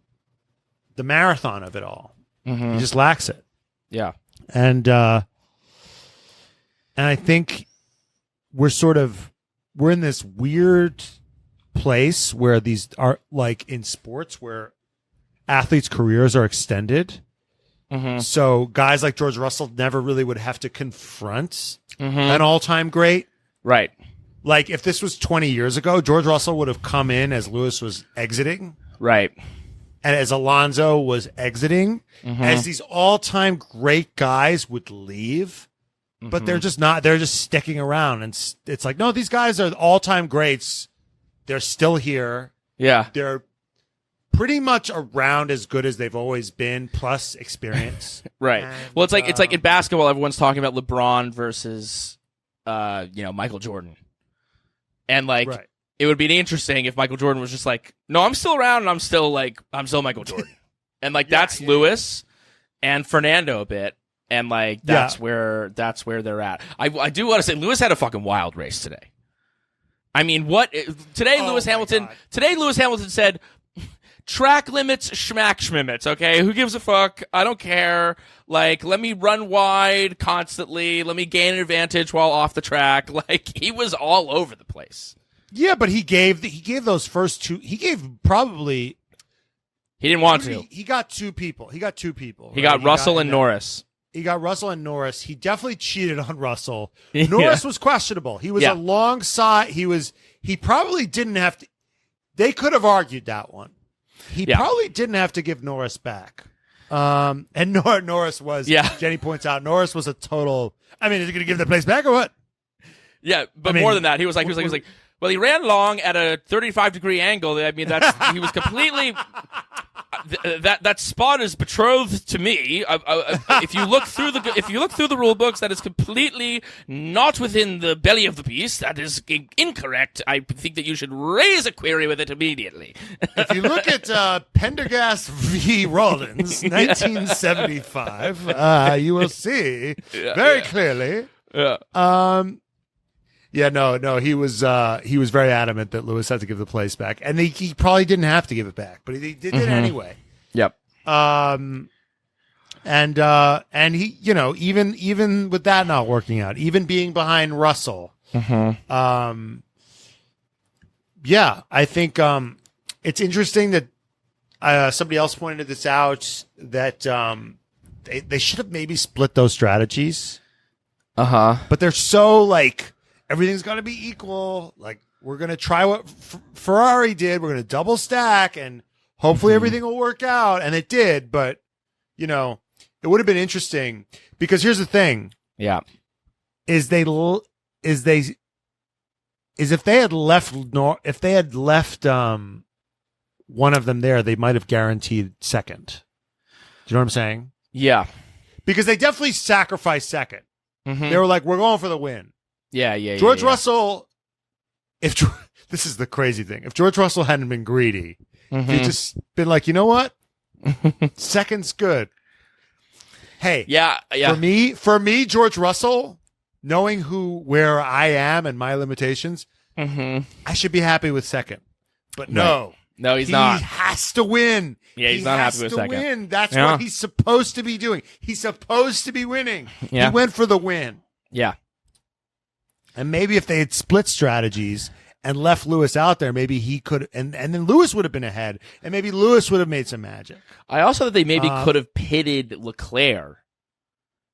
the marathon of it all. Mm-hmm. He just lacks it. Yeah. And I think we're in this weird place where these are in sports where athletes' careers are extended. Mm-hmm. So guys like George Russell never really would have to confront mm-hmm. an all-time great. Right. If this was 20 years ago, George Russell would have come in as Lewis was exiting. Right. And as Alonso was exiting, mm-hmm. as these all-time great guys would leave, mm-hmm. but they're just not, they're just sticking around. And it's no, these guys are all-time greats. They're still here. Yeah. They're pretty much around as good as they've always been, plus experience. Right. And, well, it's like in basketball, everyone's talking about LeBron versus, Michael Jordan. And right. It would be interesting if Michael Jordan was just no, I'm still around and I'm still Michael Jordan. And that's Lewis and Fernando a bit. And that's where they're at. I do want to say Lewis had a fucking wild race today. I mean, Lewis Hamilton said, track limits, schmack schmimits, okay? Who gives a fuck? I don't care. Like, let me run wide constantly. Let me gain an advantage while off the track. Like, he was all over the place. Yeah, but he gave those first two. He gave probably. He didn't want to. He got two people. He got Russell and Norris. He got Russell and Norris. He definitely cheated on Russell. Norris was questionable. He was alongside. He probably didn't have to. They could have argued that one. He probably didn't have to give Norris back. And Norris was. Yeah. Jenny points out Norris was a total. I mean, is he going to give the place back or what? Yeah, but more than that, he was like, well, he ran long at a 35-degree angle. I mean, he was completely. That spot is betrothed to me. If you look through the rule books, that is completely not within the belly of the beast. That is incorrect. I think that you should raise a query with it immediately. If you look at Pendergast v. Rollins, 1975, you will see very clearly. Yeah. Yeah, no, he was very adamant that Lewis had to give the place back, and he probably didn't have to give it back, but he did it anyway. Yep. And he, even with that not working out, even being behind Russell, I think it's interesting that somebody else pointed this out that they should have maybe split those strategies. But they're so like. Everything's got to be equal. Like, we're going to try what Ferrari did. We're going to double stack, and hopefully everything will work out. And it did, but, it would have been interesting because here's the thing. Yeah. If they had left one of them there, they might have guaranteed second. Do you know what I'm saying? Yeah. Because they definitely sacrificed second. They were like, we're going for the win. Yeah. George Russell, this is the crazy thing. If George Russell hadn't been greedy, he'd just been like, you know what? Second's good. Hey, yeah. For me, George Russell, knowing where I am and my limitations, I should be happy with second. But no, he's not. He has to win. Yeah, he's not happy with second. Win. That's what he's supposed to be doing. He's supposed to be winning. Yeah. He went for the win. Yeah. And maybe if they had split strategies and left Lewis out there, maybe he could, and then Lewis would have been ahead, and maybe Lewis would have made some magic. I also think they maybe could have pitted Leclerc,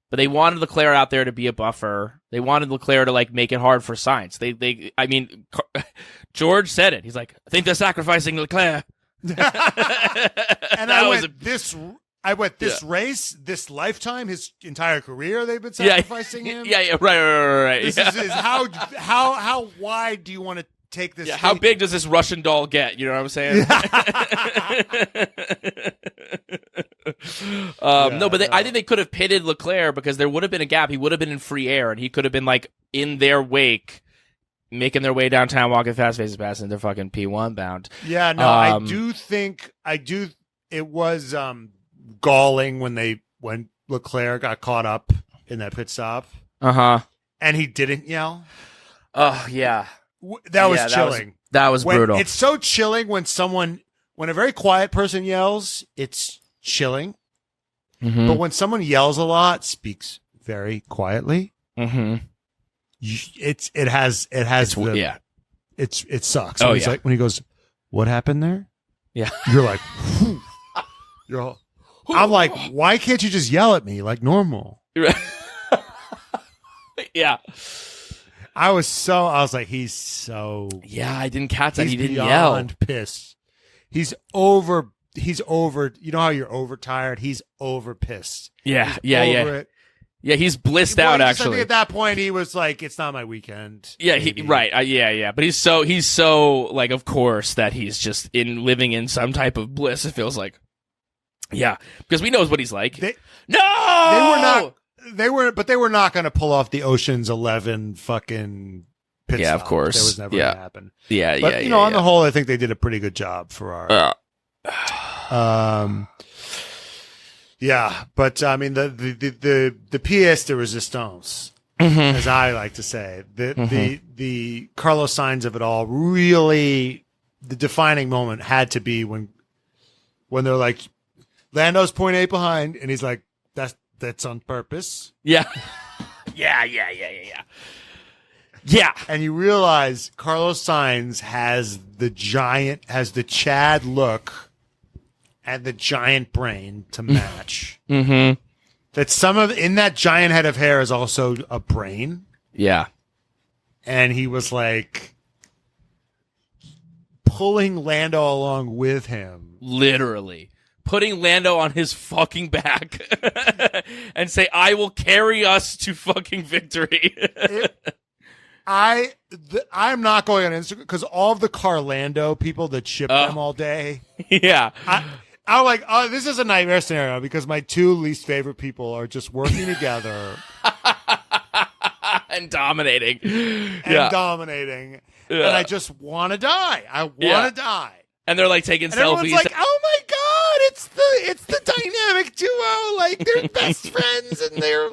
but they wanted Leclerc out there to be a buffer. They wanted Leclerc to like make it hard for Sainz. George said it. He's like, I think they're sacrificing Leclerc. And I went this race, this lifetime, his entire career, they've been sacrificing him. Yeah, right. This is how wide do you want to take this? Yeah, how big does this Russian doll get? You know what I'm saying? I think they could have pitted Leclerc because there would have been a gap. He would have been in free air, and he could have been like in their wake, making their way downtown, walking fast faces past, and they're fucking P1 bound. Yeah, no, I do think it was galling when Leclerc got caught up in that pit stop. And he didn't yell. Oh yeah. That was chilling. That was brutal. It's so chilling when a very quiet person yells, it's chilling. But when someone yells a lot, speaks very quietly, it sucks. Oh, It's like when he goes, what happened there? Yeah. You're like, I'm like, why can't you just yell at me like normal? Yeah. I was like, he's so. Yeah, I didn't catch that. He didn't yell. He's pissed. He's over. You know how you're overtired? He's over pissed. Yeah. It. Yeah, he's blissed out. Actually, at that point, he was like, "It's not my weekend." Yeah, right. Yeah. But he's so like, of course, that he's just living in some type of bliss. It feels like. Yeah, because we know what he's like. They were not. They were not going to pull off the Ocean's 11 fucking pit stop. Of course. That was never going to happen. But, on the whole, I think they did a pretty good job for our. Yeah, but I mean the pièce de résistance, as I like to say, the Carlos Sainz of it all, really, the defining moment had to be when when they're like, Lando's 0.8 behind, and he's like, that's on purpose. Yeah. Yeah. And you realize Carlos Sainz has the Chad look and the giant brain to match. Mm-hmm. That in that giant head of hair is also a brain. Yeah. And he was like pulling Lando along with him. Literally. Putting Lando on his fucking back and say, I will carry us to fucking victory. I'm not going on Instagram because all of the Carlando people that ship them all day. Yeah. I'm like, oh, this is a nightmare scenario because my two least favorite people are just working together. And dominating. And I just want to die. I want to die. And they're like taking selfies. Everyone's like, oh my God, it's the dynamic duo. Like they're best friends and they're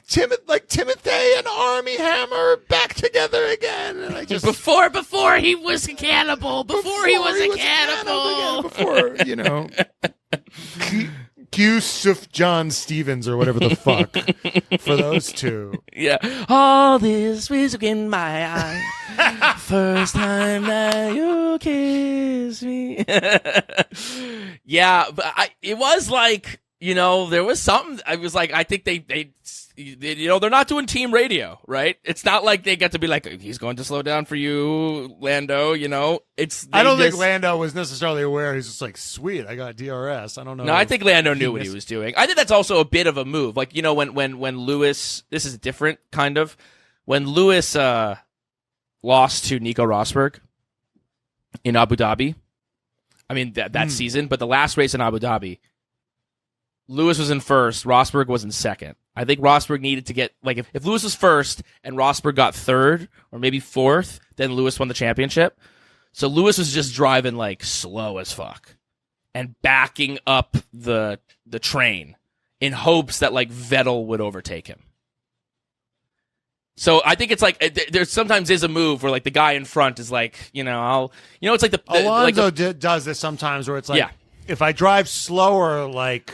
Timothy and Armie Hammer back together again. And I just before he was a cannibal. Before he was a cannibal. Before, Yusuf John Stevens or whatever the fuck for those two. Yeah. All this music in my eye. First time that you kiss me. Yeah, but it was like, there was something. I was like, I think they they're not doing team radio, right? It's not like they get to be like, he's going to slow down for you, Lando. I don't think Lando was necessarily aware. He's just like, sweet, I got DRS. I don't know. No, I think Lando knew what he was doing. I think that's also a bit of a move. Like, when Lewis, this is different, kind of. When Lewis lost to Nico Rosberg in Abu Dhabi, I mean, that season, but the last race in Abu Dhabi, Lewis was in first, Rosberg was in second. I think Rosberg needed to get, like, if Lewis was first and Rosberg got third or maybe fourth, then Lewis won the championship. So Lewis was just driving, like, slow as fuck and backing up the train in hopes that, like, Vettel would overtake him. So I think it's like there sometimes is a move where, like, the guy in front is like, it's like Alonso does this sometimes where it's like, if I drive slower, like,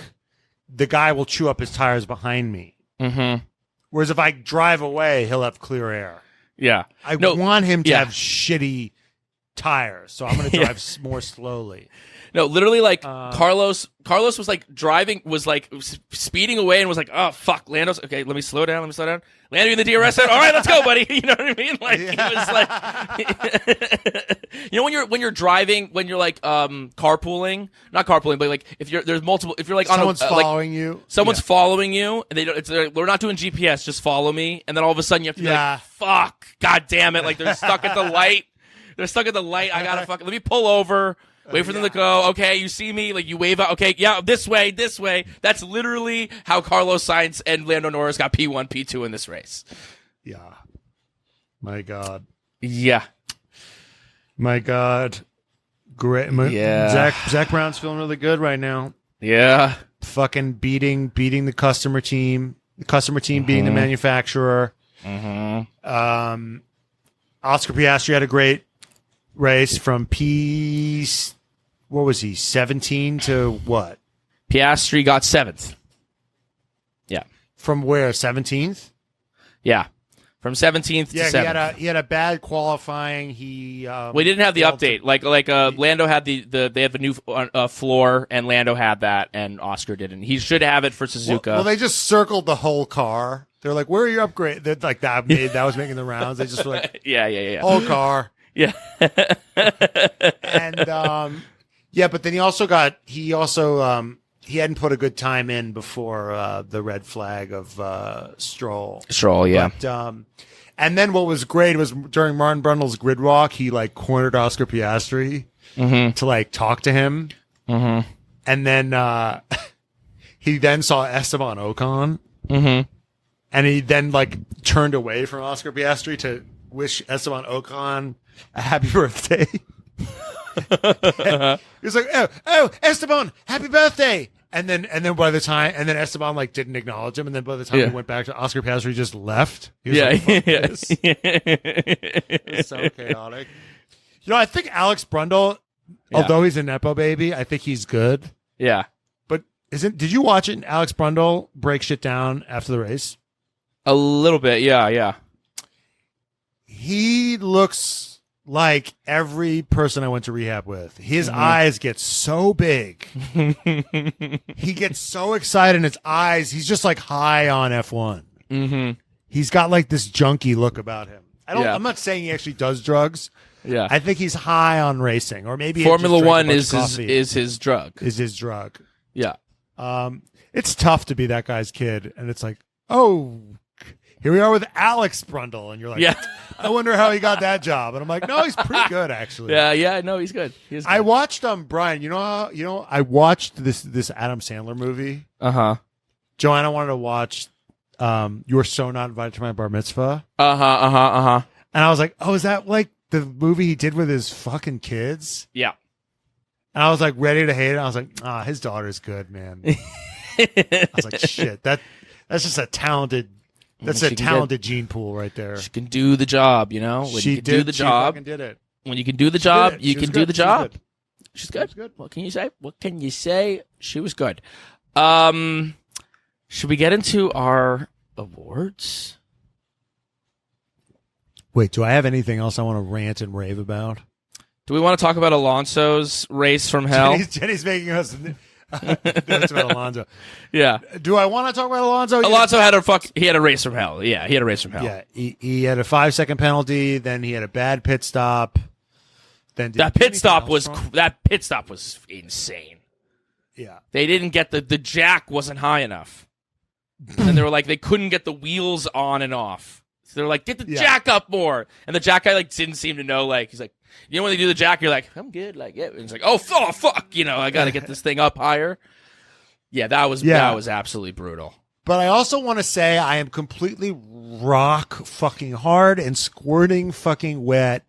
the guy will chew up his tires behind me. Mm-hmm. Whereas if I drive away, he'll have clear air. Yeah. I want him to have shitty tires, so I'm going to drive more slowly. No, literally, like, Carlos was, like, speeding away and was like, oh, fuck, Lando's, okay, let me slow down. Lando in the DRS said, all right, let's go, buddy. You know what I mean? Like, he was like, when you're driving, when you're, like, carpooling, not carpooling, but, like, if you're like, someone's following you. Someone's following you, and we're not doing GPS, just follow me, and then all of a sudden you have to be like, fuck, god damn it, like, they're stuck at the light. I gotta let me pull over. Wait for them to go. Okay, you see me? Like, you wave out. Okay, yeah, this way. That's literally how Carlos Sainz and Lando Norris got P1, P2 in this race. Yeah. My God. Yeah. My God. Great. Yeah. Zach Brown's feeling really good right now. Yeah. Fucking beating the customer team. The customer team beating the manufacturer. Mm-hmm. Oscar Piastri had a great race from what was he, 17 to what? Piastri got 7th. Yeah. From where, 17th? Yeah. From 17th to 7th. He had a bad qualifying. We didn't have the update. Lando had they have a new floor, and Lando had that, and Oscar didn't. He should have it for Suzuka. Well, they just circled the whole car. They're like, "Where are your upgrades?" That was making the rounds. They just were like, yeah, whole car, yeah, and but then he hadn't put a good time in before the red flag of Stroll. Yeah. But, and then what was great was during Martin Brundle's grid walk, he like cornered Oscar Piastri to like talk to him, and then he then saw Esteban Ocon, and he then like turned away from Oscar Piastri to wish Esteban Ocon a happy birthday. He was like, "Oh, Esteban, happy birthday!" And then Esteban like didn't acknowledge him, and then by the time he went back to Oscar Piastri, he just left. He was like, fuck this. It was so chaotic. I think Alex Brundle Although he's a nepo baby, I think he's good. Yeah. But did you watch it? Alex Brundle break shit down after the race. A little bit, yeah. He looks like every person I went to rehab with. His eyes get so big. He gets so excited in his eyes. He's just like high on F1. Mm-hmm. He's got like this junky look about him. Yeah. I'm not saying he actually does drugs. Yeah. I think he's high on racing, or maybe Formula One is his drug. Is his drug. Yeah. It's tough to be that guy's kid, and it's like, oh, here we are with Alex Brundle, and you're like, yeah. I wonder how he got that job. And I'm like, no, he's pretty good actually. Yeah, no, he's good. I watched Brian. I watched this Adam Sandler movie. Joanna wanted to watch You Were So Not Invited to My Bar Mitzvah. And I was like, oh, is that like the movie he did with his fucking kids? And I was like ready to hate it. I was like, his daughter's good, man. I was like, shit, that's just a talented. That's a talented gene pool right there. She can do the job, you know. When you can do the job, fucking did it. When you can do the job, you can do the job. She's good. She's good. What can you say? What can you say? She was good. Should we get into our awards? Wait, do I have anything else I want to rant and rave about? Do we want to talk about Alonso's race from hell? Jenny's making us. That's about Alonso. Yeah. Do I want to talk about Alonso? Alonso he had a race from hell. Yeah, he had a race from hell. Yeah, he had a 5-second penalty. Then he had a bad pit stop. Then that pit stop was insane. Yeah, they didn't get the jack wasn't high enough, and they were like they couldn't get the wheels on and off. So they're like, get the jack up more, and the jack guy like didn't seem to know. Like he's like, you know when they do the jack, you're like, I'm good, like yeah. And it's like, oh fuck, you know, I got to get this thing up higher. Yeah, that was absolutely brutal. But I also want to say I am completely rock fucking hard and squirting fucking wet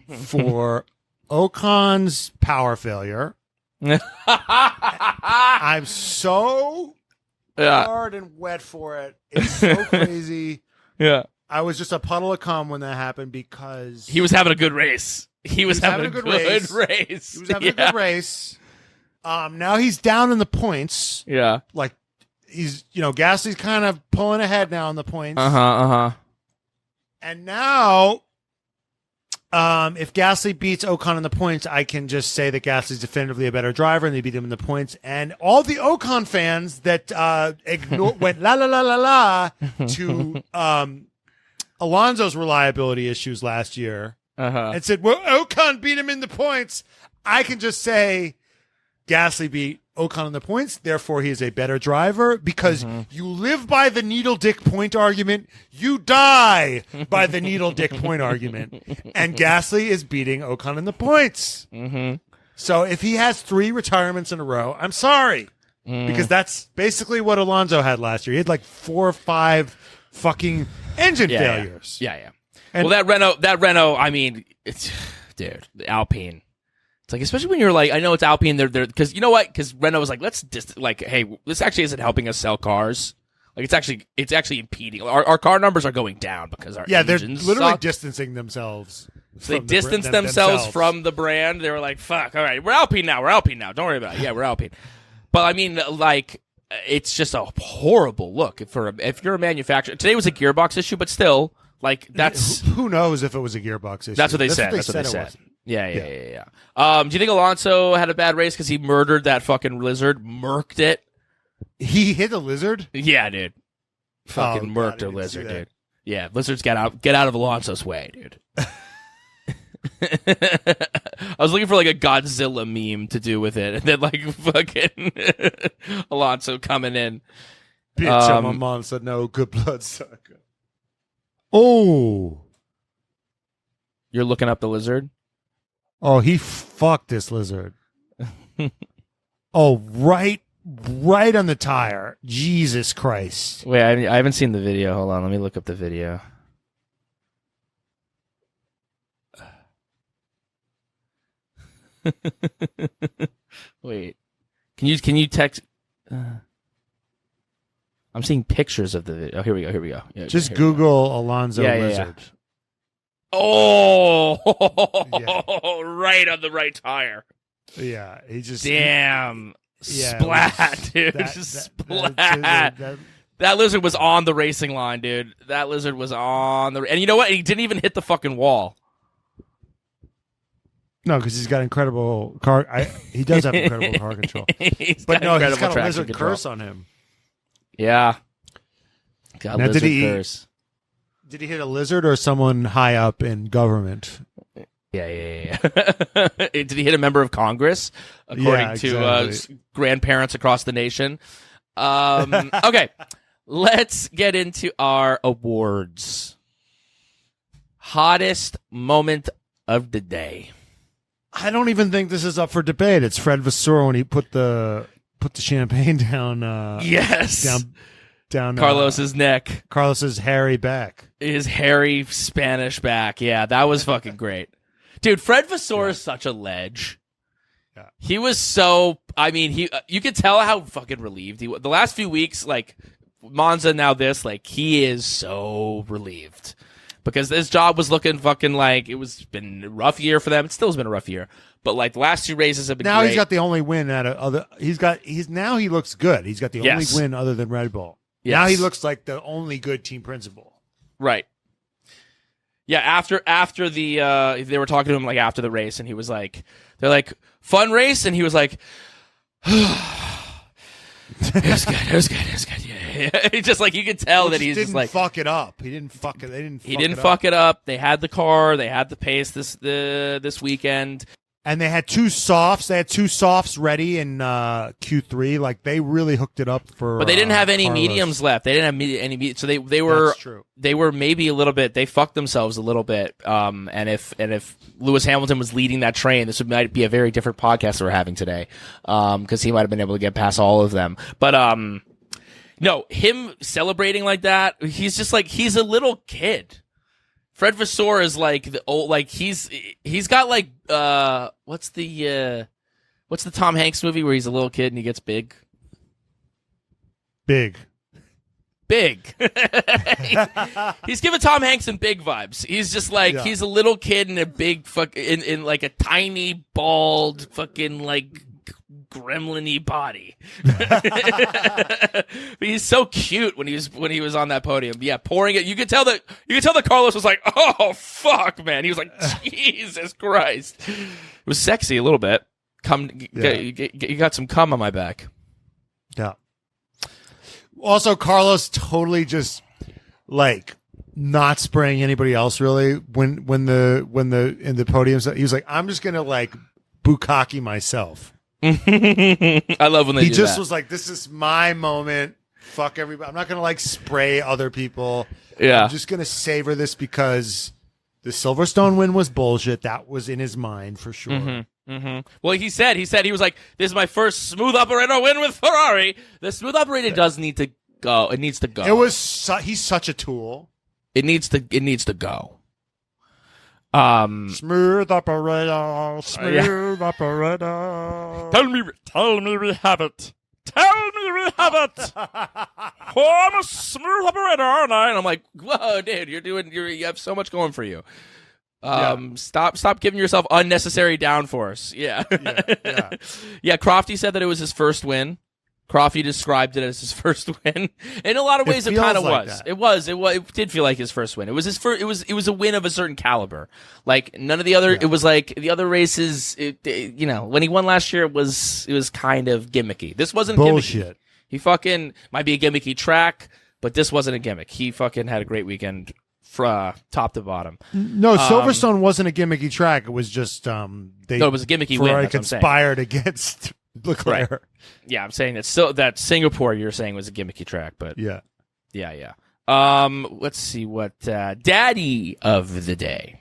for Ocon's power failure. I'm so hard and wet for it. It's so crazy. Yeah. I was just a puddle of cum when that happened because he was having a good race. He was having a good race. He was having a good race. Now he's down in the points. Yeah. Like he's, Gasly's kind of pulling ahead now in the points. And now, if Gasly beats Ocon in the points, I can just say that Gasly's definitively a better driver and they beat him in the points. And all the Ocon fans that went la la la la la to Alonso's reliability issues last year and said, well, Ocon beat him in the points. I can just say Gasly beat Ocon in the points, therefore he is a better driver because you live by the needle dick point argument, you die by the needle dick point argument, and Gasly is beating Ocon in the points. So if he has 3 retirements in a row, I'm sorry, because that's basically what Alonso had last year. He had like 4 or 5 fucking engine failures. Yeah. And well, that Renault, I mean, dude, the Alpine. It's like, especially when you're like, I know it's Alpine, they're because you know what? Because Renault was like, hey, this actually isn't helping us sell cars. Like, it's actually impeding. Our car numbers are going down because our they're engines literally suck. Distancing themselves. So they distanced themselves from the brand. They were like, fuck, all right, we're Alpine now. Don't worry about it. Yeah, we're Alpine. But I mean, like, it's just a horrible look if you're a manufacturer. Today was a gearbox issue, but still, like, that's who knows if it was a gearbox issue. That's what they said. That's what they said. Yeah. Do you think Alonso had a bad race because he murdered that fucking lizard? Murked it? He hit a lizard? Yeah, dude. Fucking murked a lizard, dude. Yeah, lizards get out of Alonso's way, dude. I was looking for like a Godzilla meme to do with it, and then like fucking Alonso coming in. Bitch, my mom said no, good blood sucker. Oh. You're looking up the lizard? Oh, he fucked this lizard. Oh, right on the tire. Jesus Christ. Wait, I haven't seen the video. Hold on, let me look up the video. Wait, can you text? I'm seeing pictures of the video. Oh, here we go. Yeah, just Google Alonso lizard. Oh, right on the right tire. Yeah, he just damn yeah, splat, dude. Splat. That lizard was on the racing line, dude. That lizard was on the, and you know what? He didn't even hit the fucking wall. No, because he's got incredible car. He does have incredible car control. He's got a lizard control. Curse on him. Yeah. Got now, lizard curse. Did he hit a lizard or someone high up in government? Yeah. Did he hit a member of Congress, according to grandparents across the nation? Okay, let's get into our awards. Hottest moment of the day. I don't even think this is up for debate. It's Fred Vasseur when he put the champagne down. Down Carlos's neck. Carlos's hairy back. His hairy Spanish back. Yeah, that was fucking great. Dude, Fred Vasseur is such a ledge. Yeah. He was so, I mean, you could tell how fucking relieved he was. The last few weeks, like, Monza, now this, like, he is so relieved. Because his job was looking fucking like, been a rough year for them. It still has been a rough year. But, like, the last 2 races have been now great. He's got the only win out of other, now he looks good. He's got the only win other than Red Bull. Yes. Now he looks like the only good team principal. Right. Yeah, after the they were talking to him like after the race, and he was like, they're like, fun race, and he was like, it was good. Yeah. He just like, you could tell that he's just like, fuck it up. He didn't fuck it. He didn't fuck it up. They had the car. They had the pace this weekend. And they had 2 softs. They had 2 softs ready in Q3. Like they really hooked it up for. But they didn't have any Carlos. Mediums left. They didn't have any mediums. So they were. That's true. They were maybe a little bit. They fucked themselves a little bit. And if Lewis Hamilton was leading that train, this might be a very different podcast that we're having today. Because he might have been able to get past all of them. But no, him celebrating like that. He's just like, he's a little kid. Fred Vasseur is like the old, like he's got like what's the Tom Hanks movie where he's a little kid and he gets big? Big. He's giving Tom Hanks and Big vibes. He's just like he's a little kid in a big in like a tiny bald fucking like gremlin-y body. But he's so cute when he was on that podium. Yeah, pouring it. You could tell that Carlos was like, "Oh fuck, man." He was like, "Jesus Christ." It was sexy a little bit. You got some cum on my back. Yeah. Also, Carlos totally just like not spraying anybody else really when the in the podiums. He was like, "I'm just gonna like bukkake myself." I love when they he do just that. was like, this is my moment, fuck everybody, I'm not gonna like spray other people. I'm just gonna savor this because the Silverstone win was bullshit. That was in his mind for sure. Well, he said he was like, this is my first smooth operator win with Ferrari. The smooth operator does need to go. It needs to go. He's such a tool. It needs to go. Smooth operator. Tell me we have it. Oh, I'm a smooth operator, aren't I? And I'm like, whoa, dude, you have so much going for you. Stop giving yourself unnecessary downforce. Yeah. Crofty said that it was his first win. Crofty described it as his first win. In a lot of ways, it kind of was. It was. It did feel like his first win. It was his first. It was a win of a certain caliber. Like none of the other. Yeah. It was like the other races. When he won last year, it was kind of gimmicky. This wasn't bullshit. Gimmicky. He fucking might be a gimmicky track, but this wasn't a gimmick. He fucking had a great weekend, from top to bottom. No, Silverstone wasn't a gimmicky track. It was just it was a gimmicky win. Ferrari conspired against Leclerc. Right. Yeah, I'm saying that Singapore you're saying was a gimmicky track, but yeah. Let's see what Daddy of the Day.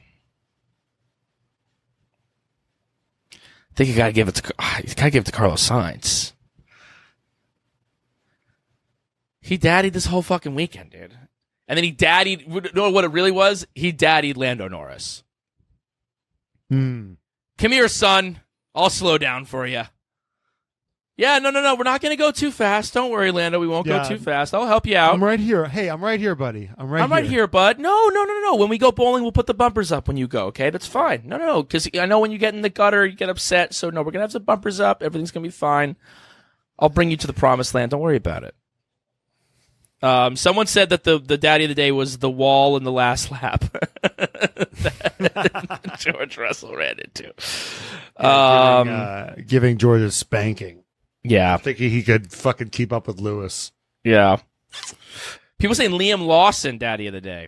I think you gotta give it to Carlos Sainz. He daddied this whole fucking weekend, dude. And then he daddied. You know what it really was? He daddied Lando Norris. Come here, son. I'll slow down for you. Yeah, no. We're not going to go too fast. Don't worry, Lando. We won't go too fast. I'll help you out. I'm right here. Hey, I'm right here, buddy. I'm right here, bud. No. When we go bowling, we'll put the bumpers up when you go, okay? That's fine. No. Because I know when you get in the gutter, you get upset. So, no, we're going to have some bumpers up. Everything's going to be fine. I'll bring you to the promised land. Don't worry about it. Someone said that the daddy of the day was the wall in the last lap that George Russell ran into. Giving George a spanking. Yeah. I think he could fucking keep up with Lewis. Yeah. People saying Liam Lawson, daddy of the day.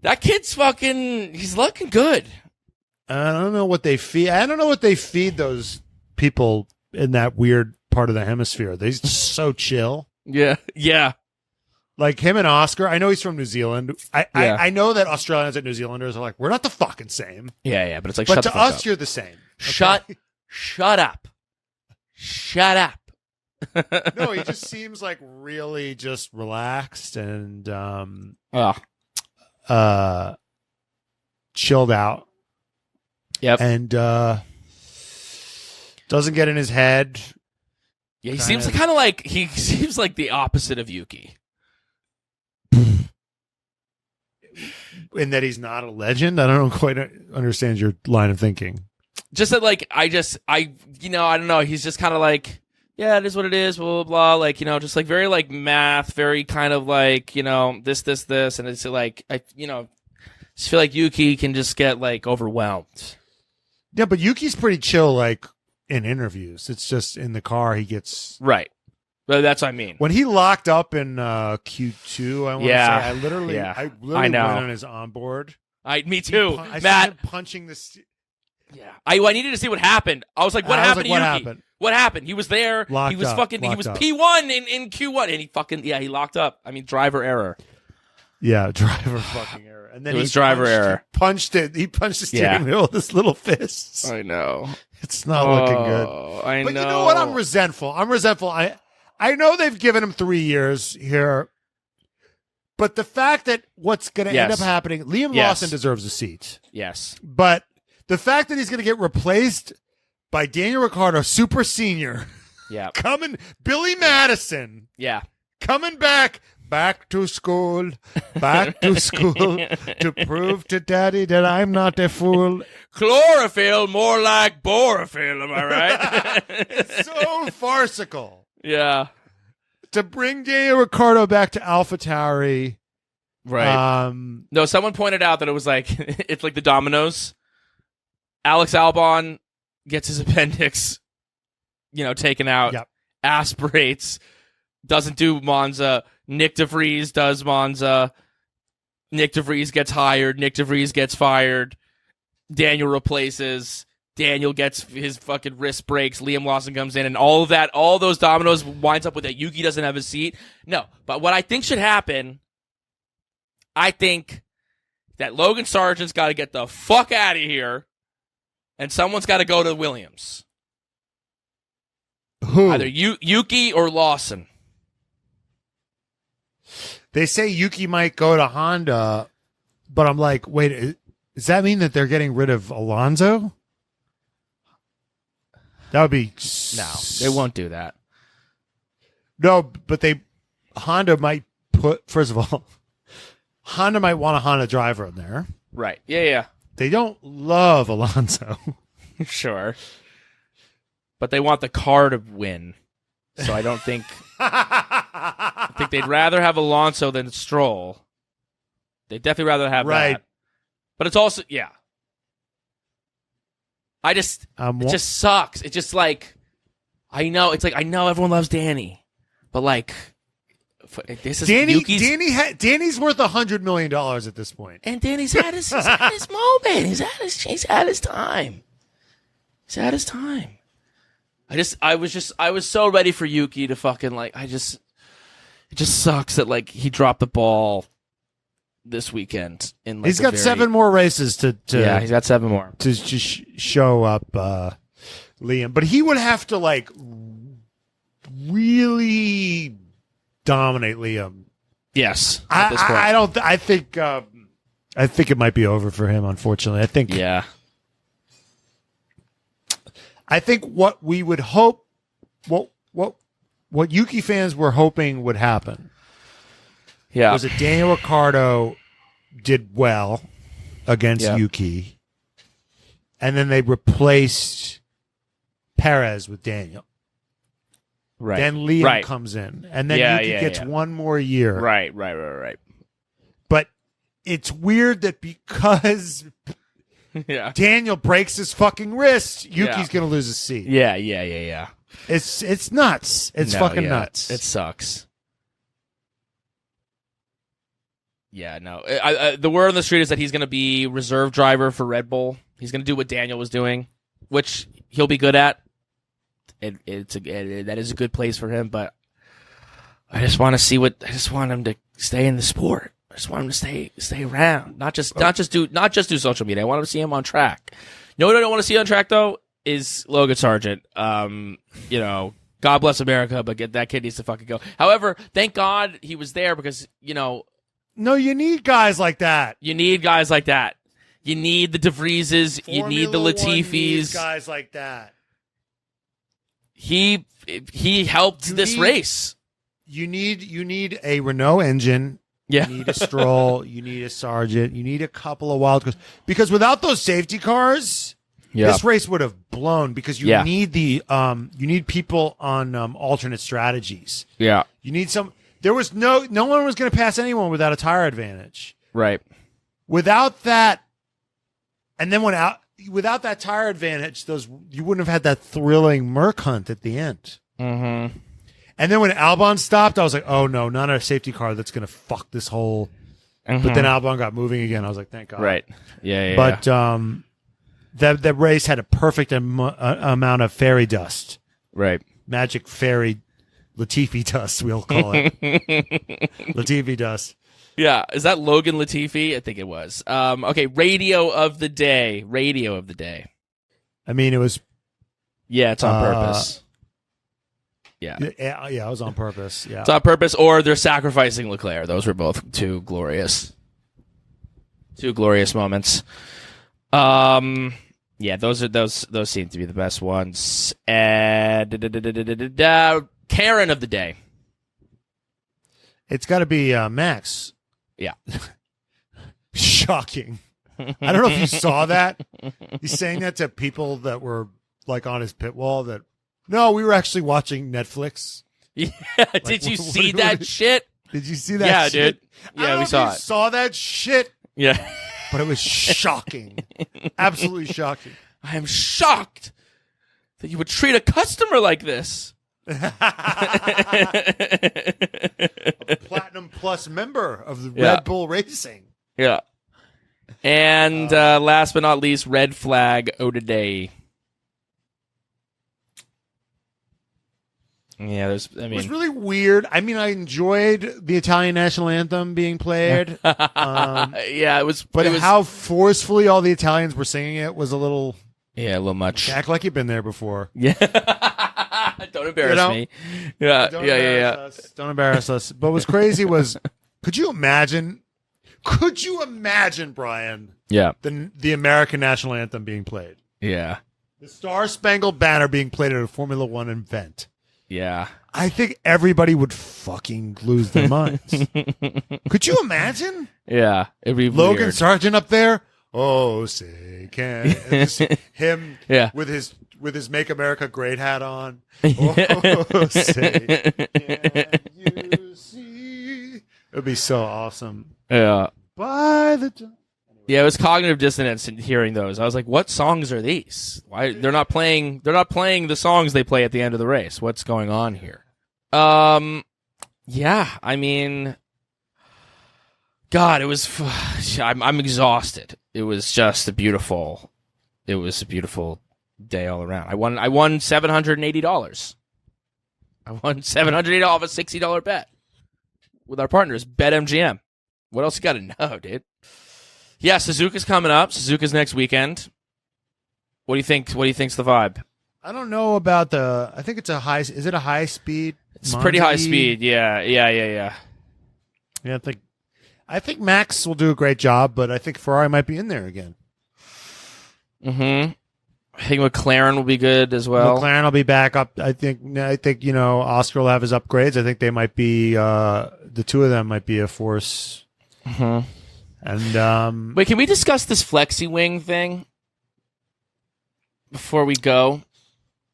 That kid's he's looking good. I don't know what they feed. I don't know what they feed those people in that weird part of the hemisphere. They're just so chill. Yeah. Like him and Oscar. I know he's from New Zealand. I know that Australians and New Zealanders are like, we're not the fucking same. Yeah. But it's like, but shut to the fuck us, up. you're the same. Okay? Shut up. No, he just seems like really just relaxed and chilled out. Yep. And doesn't get in his head. Yeah, he seems like the opposite of Yuki. In that he's not a legend. I don't quite understand your line of thinking. Just that, I don't know. He's just kind of like, yeah, it is what it is, blah, blah, blah. Like, just like very like math, very kind of like, this. And it's like, just feel like Yuki can just get like overwhelmed. Yeah, but Yuki's pretty chill, like in interviews. It's just in the car he gets. Right. But that's what I mean. When he locked up in Q2, I want to say, I literally went on his onboard. Me too. I Matt. saw him punching the. Yeah, I needed to see what happened. I was like, what happened to Yuki? Happened? What happened? He was there. Locked he was up, he was P1 in Q1, and he locked up. I mean, driver error. Yeah, driver fucking error. And then it was driver error. He punched the steering wheel with his little fists. I know. It's not looking good. I know. But you know what? I'm resentful. I know they've given him 3 years here. But the fact that what's going to end up happening, Liam Lawson deserves a seat. Yes. But the fact that he's going to get replaced by Daniel Ricciardo, super senior. Yeah. Billy Madison. Yeah. Coming back to school to prove to daddy that I'm not a fool. Chlorophyll, more like borophyll, am I right? It's so farcical. Yeah. To bring Daniel Ricciardo back to AlphaTauri. Right. No, someone pointed out that it was like, it's like the dominoes. Alex Albon gets his appendix, taken out, aspirates, doesn't do Monza. Nick DeVries does Monza. Nick DeVries gets hired. Nick DeVries gets fired. Daniel replaces. Daniel gets his fucking wrist breaks. Liam Lawson comes in, and all those dominoes winds up with that Yuki doesn't have a seat. No, but what I think should happen, I think that Logan Sargent's got to get the fuck out of here. And someone's got to go to Williams. Who? Either Yuki or Lawson. They say Yuki might go to Honda, but I'm like, wait, does that mean that they're getting rid of Alonso? That would be... No, they won't do that. No, but Honda might first of all, Honda might want a Honda driver in there. Right. Yeah. They don't love Alonso. Sure. But they want the car to win. So I don't think... I think they'd rather have Alonso than Stroll. They'd definitely rather have that. But it's also... Yeah. It just sucks. It's just like... I know everyone loves Danny. But like... This is Danny's worth $100 million at this point. And Danny's had his moment. He's had his time. He's had his time. I was so ready for Yuki to fucking it just sucks that like he dropped the ball this weekend. He's got 7 more races to he's got 7 more to show up Liam, but he would have to like really dominate Liam. Yes, I think it might be over for him. Unfortunately, I think. Yeah. I think what we would hope, what Yuki fans were hoping would happen, was that Daniel Ricciardo did well against Yuki, and then they replaced Perez with Daniel. Right. Then Liam comes in, and then Yuki gets one more year. Right. But it's weird that because Daniel breaks his fucking wrist, Yuki's going to lose his seat. Yeah. It's nuts. It's fucking nuts. It sucks. Yeah, no. The word on the street is that he's going to be reserve driver for Red Bull. He's going to do what Daniel was doing, which he'll be good at. That is a good place for him, but I just want to see I just want him to stay in the sport. I just want him to stay around, not just do social media. I want him to see him on track. You know what I don't want to see on track though is Logan Sargent. God bless America, but that kid needs to fucking go. However, thank God he was there because No, you need guys like that. You need guys like that. You need the DeVrieses. You need the Latifis. Guys like that. He helped this race. You need a Renault engine. Yeah. You need a Stroll. You need a Sargent. You need a couple of wild cards. Because without those safety cars, this race would have blown. Because you need you need people on alternate strategies. Yeah. You need some. There was no one was going to pass anyone without a tire advantage. Right. Without that, and then without that tire advantage, you wouldn't have had that thrilling Merc hunt at the end. Mm-hmm. And then when Albon stopped, I was like, oh no, not a safety car that's going to fuck this whole. Mm-hmm. But then Albon got moving again. I was like, thank God. Right. Yeah. But that race had a perfect amount of fairy dust. Right. Magic fairy Latifi dust, we'll call it. Latifi dust. Yeah. Is that Logan Latifi? I think it was. Okay. Radio of the day. I mean, it was. Yeah, it's on purpose. Yeah, it was on purpose. Yeah, it's on purpose, or they're sacrificing Leclerc. Those were both two glorious moments. Yeah, those seem to be the best ones. And Karen of the day. It's got to be Max. Yeah, shocking. I don't know if you saw that. He's saying that to people that were like on his pit wall. That no, we were actually watching Netflix. Yeah, did you see that shit? Did you see that? Yeah, shit? Dude. Yeah, we saw it. Saw that shit? Yeah, but it was shocking. Absolutely shocking. I am shocked that you would treat a customer like this. A Platinum Plus member of the Red Bull Racing. Yeah. And last but not least, red flag O'Day. Yeah, it was really weird. I mean, I enjoyed the Italian national anthem being played. Yeah, it was. But how forcefully all the Italians were singing it was a little much. Act like you've been there before. Yeah. Don't embarrass me. Yeah, Don't embarrass us. But what was crazy was, could you imagine, Brian? Yeah. The American national anthem being played. Yeah. The Star Spangled Banner being played at a Formula One event. Yeah. I think everybody would fucking lose their minds. Could you imagine? Yeah. It'd be Logan weird. Sargent up there. Oh, say can him with his Make America Great hat on. Oh, say can you see? It would be so awesome. Yeah. By the time. Yeah, it was cognitive dissonance in hearing those. I was like, "What songs are these? Why they're not playing? They're not playing the songs they play at the end of the race. What's going on here?" Yeah, I mean, God, it was. I'm exhausted. It was just a beautiful. It was a beautiful day all around. I won $780. I won $780 off a $60 bet with our partners, BetMGM. What else you got to know, dude? Yeah, Suzuka's coming up. Suzuka's next weekend. What do you think? What do you think's the vibe? I don't know about I think it's a high. Is it a high speed? It's pretty high speed. Yeah. Yeah, I think Max will do a great job, but I think Ferrari might be in there again. Mm-hmm. I think McLaren will be good as well. McLaren will be back up. I think Oscar will have his upgrades. I think they might be the two of them might be a force. Mm-hmm. And wait, can we discuss this flexi wing thing before we go?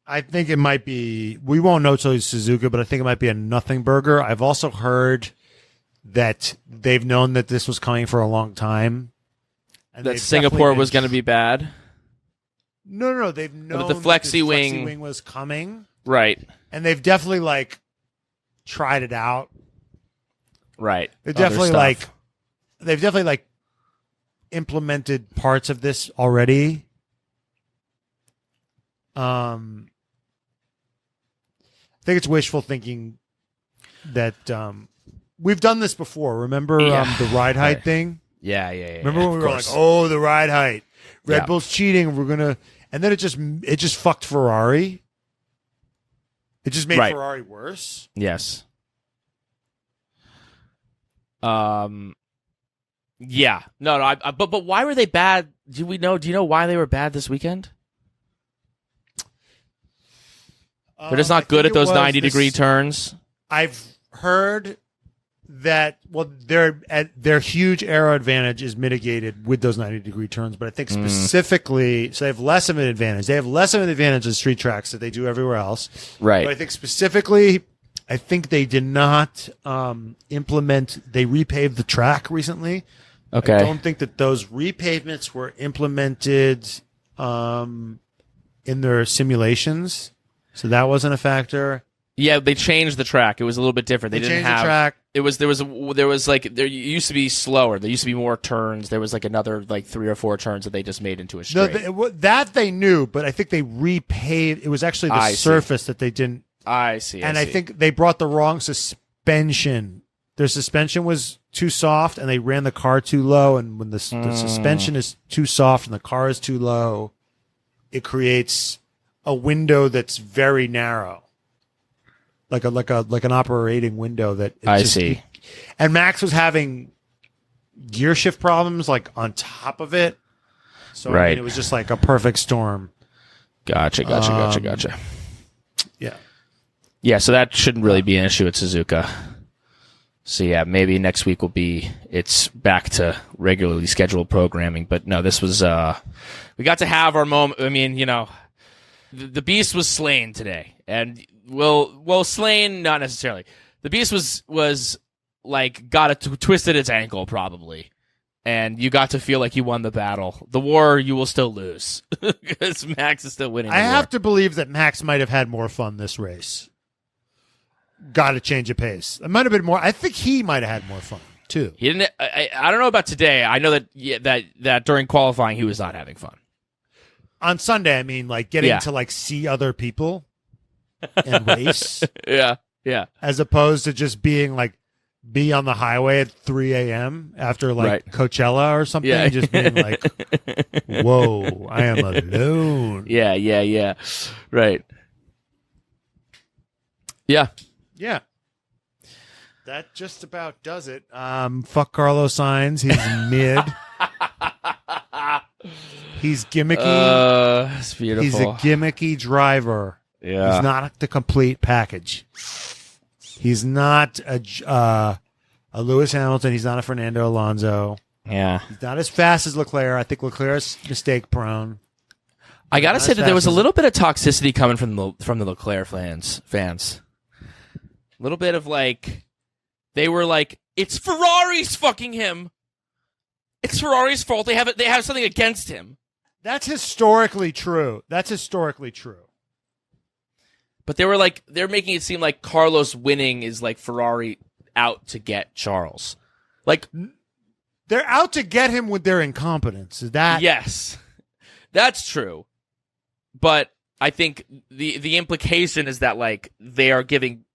I think it might be. We won't know till it's Suzuka, but I think it might be a nothing burger. I've also heard that they've known that this was coming for a long time. And that Singapore was going to be bad. No. They've known the flexi wing was coming, right? And they've definitely tried it out, right? They've definitely implemented parts of this already. I think it's wishful thinking that we've done this before. Remember the ride height thing? Yeah. Remember when we were like, "Oh, the ride height, Red Bull's cheating. We're gonna," and then it just fucked Ferrari. It just made Ferrari worse. Yes. Yeah. No. But why were they bad? Do you know why they were bad this weekend? They're just not good at those 90-degree turns. I've heard that their huge aero advantage is mitigated with those 90-degree turns, but I think specifically, so they have less of an advantage. They have less of an advantage in street tracks that they do everywhere else. Right. But I think specifically, I think they did not implement. They repaved the track recently. Okay. I don't think that those repavements were implemented in their simulations. So that wasn't a factor. Yeah, they changed the track. It was a little bit different. They didn't changed have the track. There used to be slower. There used to be more turns. There was another 3 or 4 turns that they just made into a straight. No, that they knew, but I think they repaved. It was actually the surface that they didn't. I see. I think they brought the wrong suspension. Their suspension was too soft, and they ran the car too low. And when the suspension is too soft and the car is too low, it creates a window that's very narrow, like an operating window that I see. And Max was having gear shift problems on top of it, so right. I mean, it was just a perfect storm. Gotcha. Yeah. So that shouldn't really be an issue at Suzuka. So yeah, maybe next week it's back to regularly scheduled programming. But no, this was we got to have our moment. I mean, the beast was slain today, and slain not necessarily. The beast was twisted its ankle probably, and you got to feel like you won the battle. The war you will still lose because Max is still winning. I have to believe that Max might have had more fun this race. Got to change of pace. It might have been more. I think he might have had more fun too. He didn't. I don't know about today. I know that during qualifying he was not having fun. On Sunday, I mean, getting to see other people and race. Yeah. As opposed to just being be on the highway at 3 a.m. after Coachella or something. Yeah. Just being whoa, I am alone. Yeah. Right. Yeah. Yeah. That just about does it. Fuck Carlos Sainz. He's mid. He's gimmicky. It's beautiful. He's a gimmicky driver. Yeah. He's not the complete package. He's not a Lewis Hamilton. He's not a Fernando Alonso. Yeah. He's not as fast as Leclerc. I think Leclerc's mistake prone. I gotta say that there was a little bit of toxicity coming from the Leclerc fans. A little bit of they were it's Ferrari's fucking him. It's Ferrari's fault. They have something against him. That's historically true. But they were they're making it seem like Carlos winning is Ferrari out to get Charles. They're out to get him with their incompetence. Is that? Yes. That's true. But I think the implication is that they are giving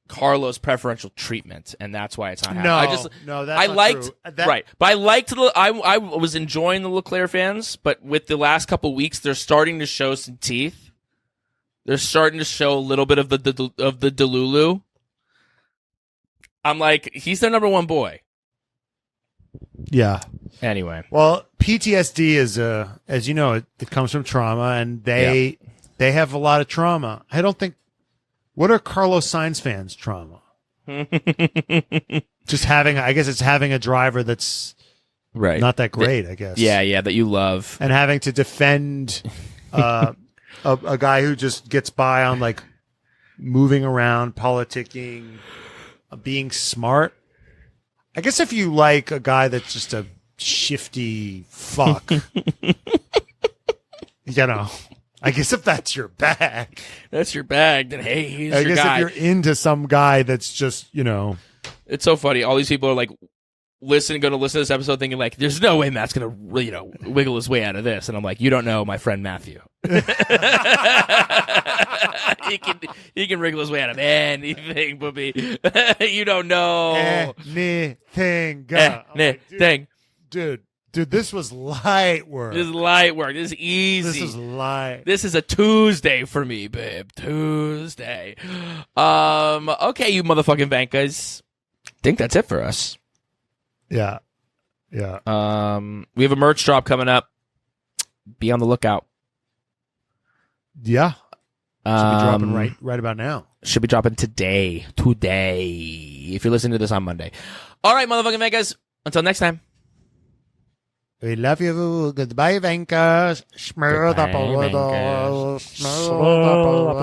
Carlos preferential treatment, and that's why it's not happening. No, that's not true. Right, but I was enjoying the Leclerc fans, but with the last couple weeks, they're starting to show some teeth. They're starting to show a little bit of the Delulu. I'm he's their number one boy. Yeah. Anyway. Well, PTSD is as you know, it comes from trauma, and they have a lot of trauma. I don't think. What are Carlos Sainz fans' trauma? Just having, I guess it's having a driver that's right, not that great. I guess. Yeah, that you love, and having to defend a guy who just gets by on like moving around, politicking, being smart. I guess if you like a guy that's just a shifty fuck, you know, I guess if that's your bag. That's your bag, then hey, he's I your guess guy. if you're into some guy that's just, you know. It's so funny. All these people are like, going to listen to this episode thinking like, there's no way Matt's going to, you know, wiggle his way out of this. And I'm like, you don't know my friend Matthew. He can wriggle his way out of anything, Booby. You don't know. Anything. Anything. Dude, this was light work. This is light work. This is easy. This is light. This is a Tuesday for me, babe. Tuesday. Okay, you motherfucking Vankas. I think that's it for us. Yeah. We have a merch drop coming up. Be on the lookout. Yeah. Should be dropping right about now. Should be dropping today. If you're listening to this on Monday. All right, motherfucking Vankas. Until next time. We love you. Goodbye, Vankas. Smooth up a little. Smooth up a little.